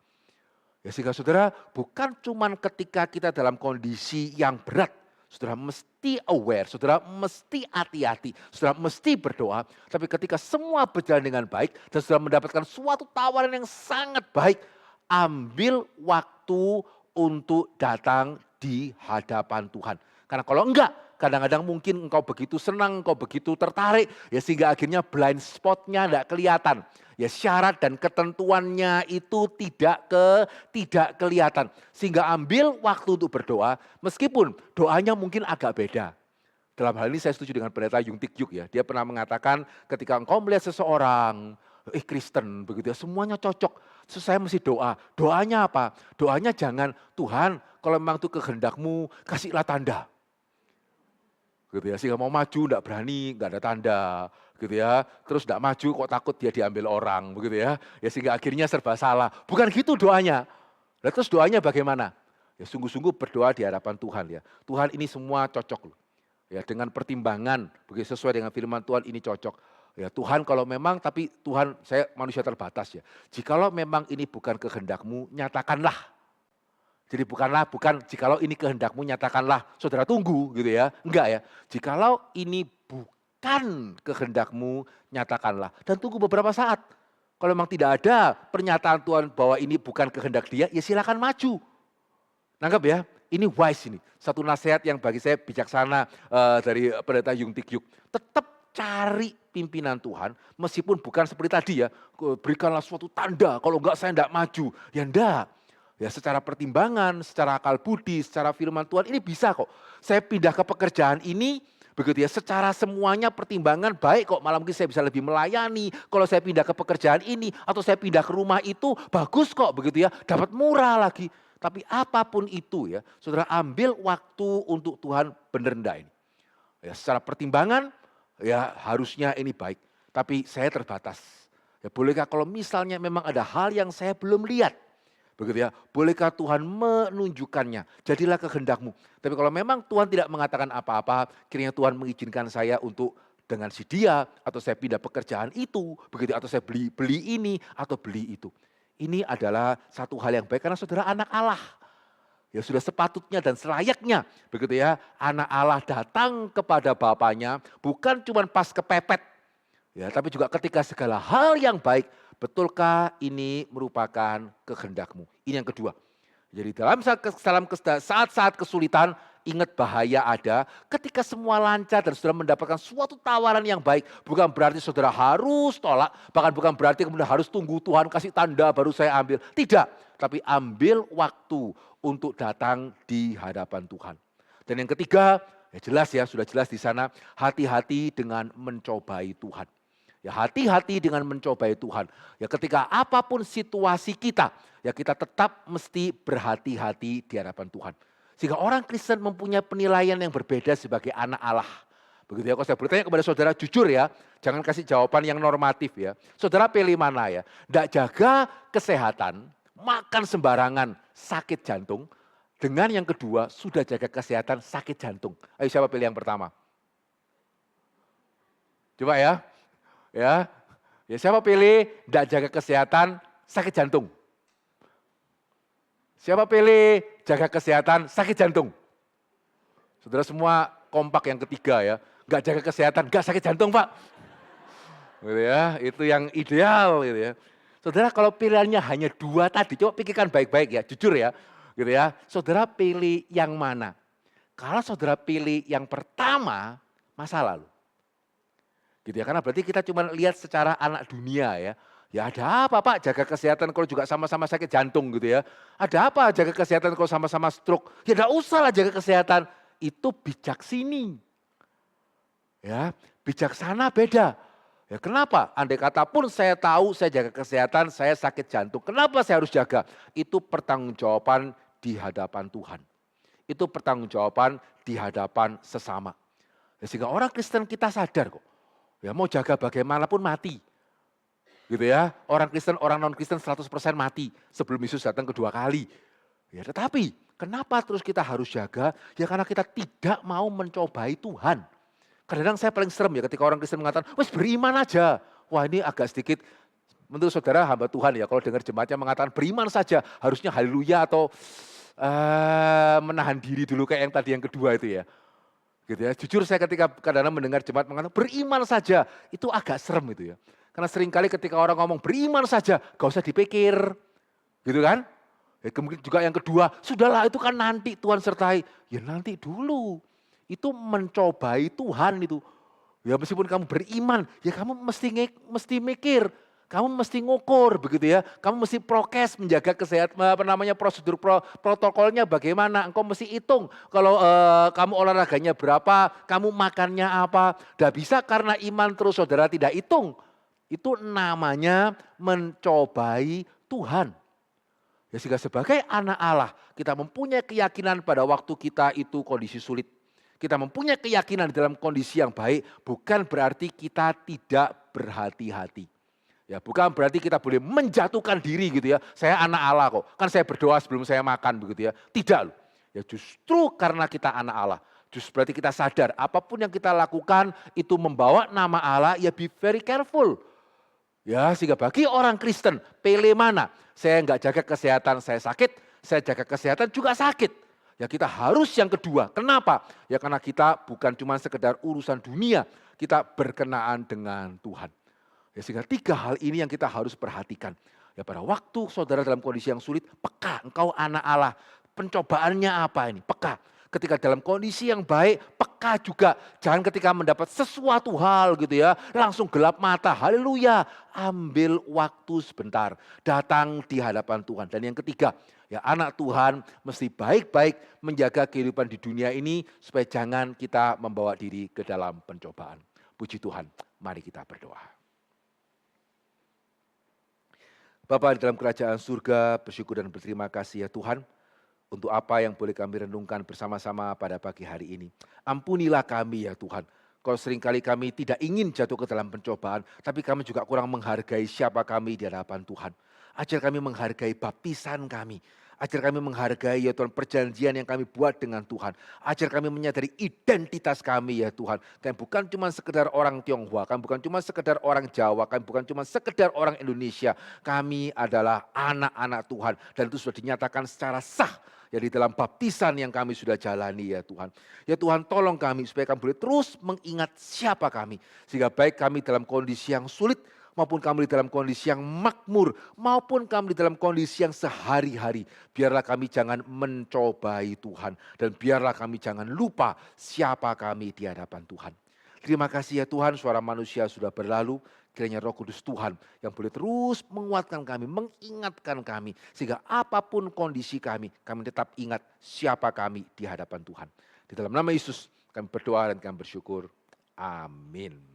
Ya sehingga saudara bukan cuman ketika kita dalam kondisi yang berat, saudara mesti aware, saudara mesti hati-hati, saudara mesti berdoa. Tapi ketika semua berjalan dengan baik dan saudara mendapatkan suatu tawaran yang sangat baik, ambil waktu untuk datang di hadapan Tuhan. Karena kalau enggak, kadang-kadang mungkin engkau begitu senang, engkau begitu tertarik, ya sehingga akhirnya blind spotnya enggak kelihatan. Ya syarat dan ketentuannya itu tidak kelihatan. Sehingga ambil waktu untuk berdoa, meskipun doanya mungkin agak beda. Dalam hal ini saya setuju dengan pendeta Yung Tik Yuk ya. Dia pernah mengatakan ketika engkau melihat seseorang, Kristen begitu ya, semuanya cocok. Saya mesti doa. Doanya apa? Doanya jangan, Tuhan kalau memang itu kehendakmu kasihlah tanda. Gitu ya, sehingga mau maju enggak berani, enggak ada tanda, gitu ya. Terus enggak maju kok takut dia diambil orang, begitu ya. Ya sehingga akhirnya serba salah. Bukan gitu doanya. Nah, terus doanya bagaimana? Ya sungguh-sungguh berdoa di hadapan Tuhan ya. Tuhan ini semua cocok loh. Ya dengan pertimbangan, begitu sesuai dengan firman Tuhan ini cocok. Ya Tuhan kalau memang, tapi Tuhan saya manusia terbatas ya. Jikalau memang ini bukan kehendakmu, nyatakanlah. Jadi bukan jikalau ini kehendakmu nyatakanlah, saudara tunggu gitu ya. Enggak ya, jikalau ini bukan kehendakmu nyatakanlah. Dan tunggu beberapa saat. Kalau memang tidak ada pernyataan Tuhan bahwa ini bukan kehendak dia, ya silakan maju. Nangkep ya, ini wise ini. Satu nasihat yang bagi saya bijaksana dari pendeta Yung Tik Yuk. Tetap cari pimpinan Tuhan, meskipun bukan seperti tadi ya, berikanlah suatu tanda, kalau enggak saya enggak maju. Ya enggak. Ya secara pertimbangan, secara akal budi, secara firman Tuhan ini bisa kok. Saya pindah ke pekerjaan ini, begitu ya, secara semuanya pertimbangan baik kok. Malam ini saya bisa lebih melayani, kalau saya pindah ke pekerjaan ini, atau saya pindah ke rumah itu, bagus kok begitu ya, dapat murah lagi. Tapi apapun itu ya, saudara ambil waktu untuk Tuhan benar enggak ini. Ya secara pertimbangan, ya harusnya ini baik. Tapi saya terbatas. Ya bolehkah kalau misalnya memang ada hal yang saya belum lihat, begitu ya, bolehkah Tuhan menunjukkannya? Jadilah kehendakmu. Tapi kalau memang Tuhan tidak mengatakan apa-apa, kiranya Tuhan mengizinkan saya untuk dengan si dia, atau saya pindah pekerjaan itu, begitu, atau saya beli ini, atau beli itu. Ini adalah satu hal yang baik karena saudara anak Allah. Ya sudah sepatutnya dan selayaknya, begitu ya, anak Allah datang kepada bapaknya, bukan cuma pas kepepet, ya, tapi juga ketika segala hal yang baik. Betulkah ini merupakan kehendakmu? Ini yang kedua. Jadi dalam saat-saat kesulitan, ingat bahaya ada ketika semua lancar dan saudara mendapatkan suatu tawaran yang baik. Bukan berarti saudara harus tolak, bahkan bukan berarti kemudian harus tunggu Tuhan kasih tanda baru saya ambil. Tidak, tapi ambil waktu untuk datang di hadapan Tuhan. Dan yang ketiga, ya jelas ya, sudah jelas di sana, hati-hati dengan mencobai Tuhan. Ya hati-hati dengan mencobai Tuhan. Ya ketika apapun situasi kita, ya kita tetap mesti berhati-hati di hadapan Tuhan. Sehingga orang Kristen mempunyai penilaian yang berbeda sebagai anak Allah. Begitu ya, kalau saya bertanya kepada saudara jujur ya, jangan kasih jawaban yang normatif ya. Saudara pilih mana ya? Tidak jaga kesehatan, makan sembarangan, sakit jantung. Dengan yang kedua, sudah jaga kesehatan, sakit jantung. Ayo siapa pilih yang pertama? Coba ya. Ya siapa pilih tidak jaga kesehatan, sakit jantung? Siapa pilih jaga kesehatan, sakit jantung? Saudara semua kompak yang ketiga ya. Enggak jaga kesehatan, enggak sakit jantung Pak. Gitu ya, itu yang ideal gitu ya. Saudara kalau pilihannya hanya dua tadi, coba pikirkan baik-baik ya, jujur ya. Gitu ya, saudara pilih yang mana? Kalau saudara pilih yang pertama, masa lalu. Gitu ya, karena berarti kita cuma lihat secara anak dunia ya. Ya ada apa Pak jaga kesehatan kalau juga sama-sama sakit jantung gitu ya. Ada apa jaga kesehatan kalau sama-sama stroke. Ya enggak usah lah jaga kesehatan. Itu bijaksini. Ya, bijaksana beda. Ya kenapa? Andai kata pun saya tahu saya jaga kesehatan, saya sakit jantung. Kenapa saya harus jaga? Itu pertanggungjawaban di hadapan Tuhan. Itu pertanggungjawaban di hadapan sesama. Ya, sehingga orang Kristen kita sadar kok. Ya mau jaga bagaimanapun mati. Gitu ya. Orang Kristen, orang non-Kristen 100% mati sebelum Yesus datang kedua kali. Ya tetapi kenapa terus kita harus jaga? Ya karena kita tidak mau mencobai Tuhan. Kadang-kadang saya paling serem ya ketika orang Kristen mengatakan, wes beriman aja. Wah ini agak sedikit, menurut saudara hamba Tuhan ya, kalau dengar jemaatnya mengatakan beriman saja, harusnya haleluya atau menahan diri dulu kayak yang tadi yang kedua itu ya. Gitu ya. Jujur saya ketika kadang-kadang mendengar jemaat mengatakan beriman saja, itu agak serem itu ya. Karena seringkali ketika orang ngomong beriman saja, gak usah dipikir. Gitu kan. Ya, kemudian juga yang kedua, sudahlah itu kan nanti Tuhan sertai. Ya nanti dulu. Itu mencobai Tuhan itu. Ya meskipun kamu beriman, ya kamu mesti mikir. Kamu mesti ngukur begitu ya. Kamu mesti prokes menjaga kesehatan, prosedur protokolnya bagaimana. Engkau mesti hitung kalau kamu olahraganya berapa, kamu makannya apa. Tidak bisa karena iman terus saudara tidak hitung. Itu namanya mencobai Tuhan. Ya sehingga sebagai anak Allah kita mempunyai keyakinan pada waktu kita itu kondisi sulit. Kita mempunyai keyakinan dalam kondisi yang baik bukan berarti kita tidak berhati-hati. Ya, bukan berarti kita boleh menjatuhkan diri gitu ya. Saya anak Allah kok. Kan saya berdoa sebelum saya makan begitu ya. Tidak loh. Ya justru karena kita anak Allah. Justru berarti kita sadar apapun yang kita lakukan itu membawa nama Allah, ya be very careful. Ya sehingga bagi orang Kristen, pilih mana? Saya enggak jaga kesehatan, saya sakit. Saya jaga kesehatan juga sakit. Ya kita harus yang kedua. Kenapa? Ya karena kita bukan cuma sekedar urusan dunia. Kita berkenaan dengan Tuhan. Ya, sehingga tiga hal ini yang kita harus perhatikan. Ya pada waktu saudara dalam kondisi yang sulit, peka, engkau anak Allah. Pencobaannya apa ini? Peka. Ketika dalam kondisi yang baik, peka juga. Jangan ketika mendapat sesuatu hal gitu ya, langsung gelap mata. Haleluya. Ambil waktu sebentar. Datang di hadapan Tuhan. Dan yang ketiga, ya anak Tuhan mesti baik-baik menjaga kehidupan di dunia ini supaya jangan kita membawa diri ke dalam pencobaan. Puji Tuhan, mari kita berdoa. Bapa di dalam kerajaan surga, bersyukur dan berterima kasih ya Tuhan untuk apa yang boleh kami renungkan bersama-sama pada pagi hari ini. Ampunilah kami ya Tuhan. Kalau seringkali kami tidak ingin jatuh ke dalam pencobaan, tapi kami juga kurang menghargai siapa kami di hadapan Tuhan. Ajar kami menghargai baptisan kami. Ajar kami menghargai ya Tuhan perjanjian yang kami buat dengan Tuhan. Ajar kami menyadari identitas kami ya Tuhan. Kami bukan cuma sekedar orang Tionghoa, kami bukan cuma sekedar orang Jawa, kami bukan cuma sekedar orang Indonesia. Kami adalah anak-anak Tuhan dan itu sudah dinyatakan secara sah. Ya di dalam baptisan yang kami sudah jalani ya Tuhan. Ya Tuhan tolong kami supaya kami boleh terus mengingat siapa kami. Sehingga baik kami dalam kondisi yang sulit maupun kami di dalam kondisi yang makmur, maupun kami di dalam kondisi yang sehari-hari. Biarlah kami jangan mencobai Tuhan, dan biarlah kami jangan lupa siapa kami di hadapan Tuhan. Terima kasih ya Tuhan, suara manusia sudah berlalu. Kiranya Roh Kudus Tuhan yang boleh terus menguatkan kami, mengingatkan kami. Sehingga apapun kondisi kami tetap ingat siapa kami di hadapan Tuhan. Di dalam nama Yesus kami berdoa dan kami bersyukur. Amin.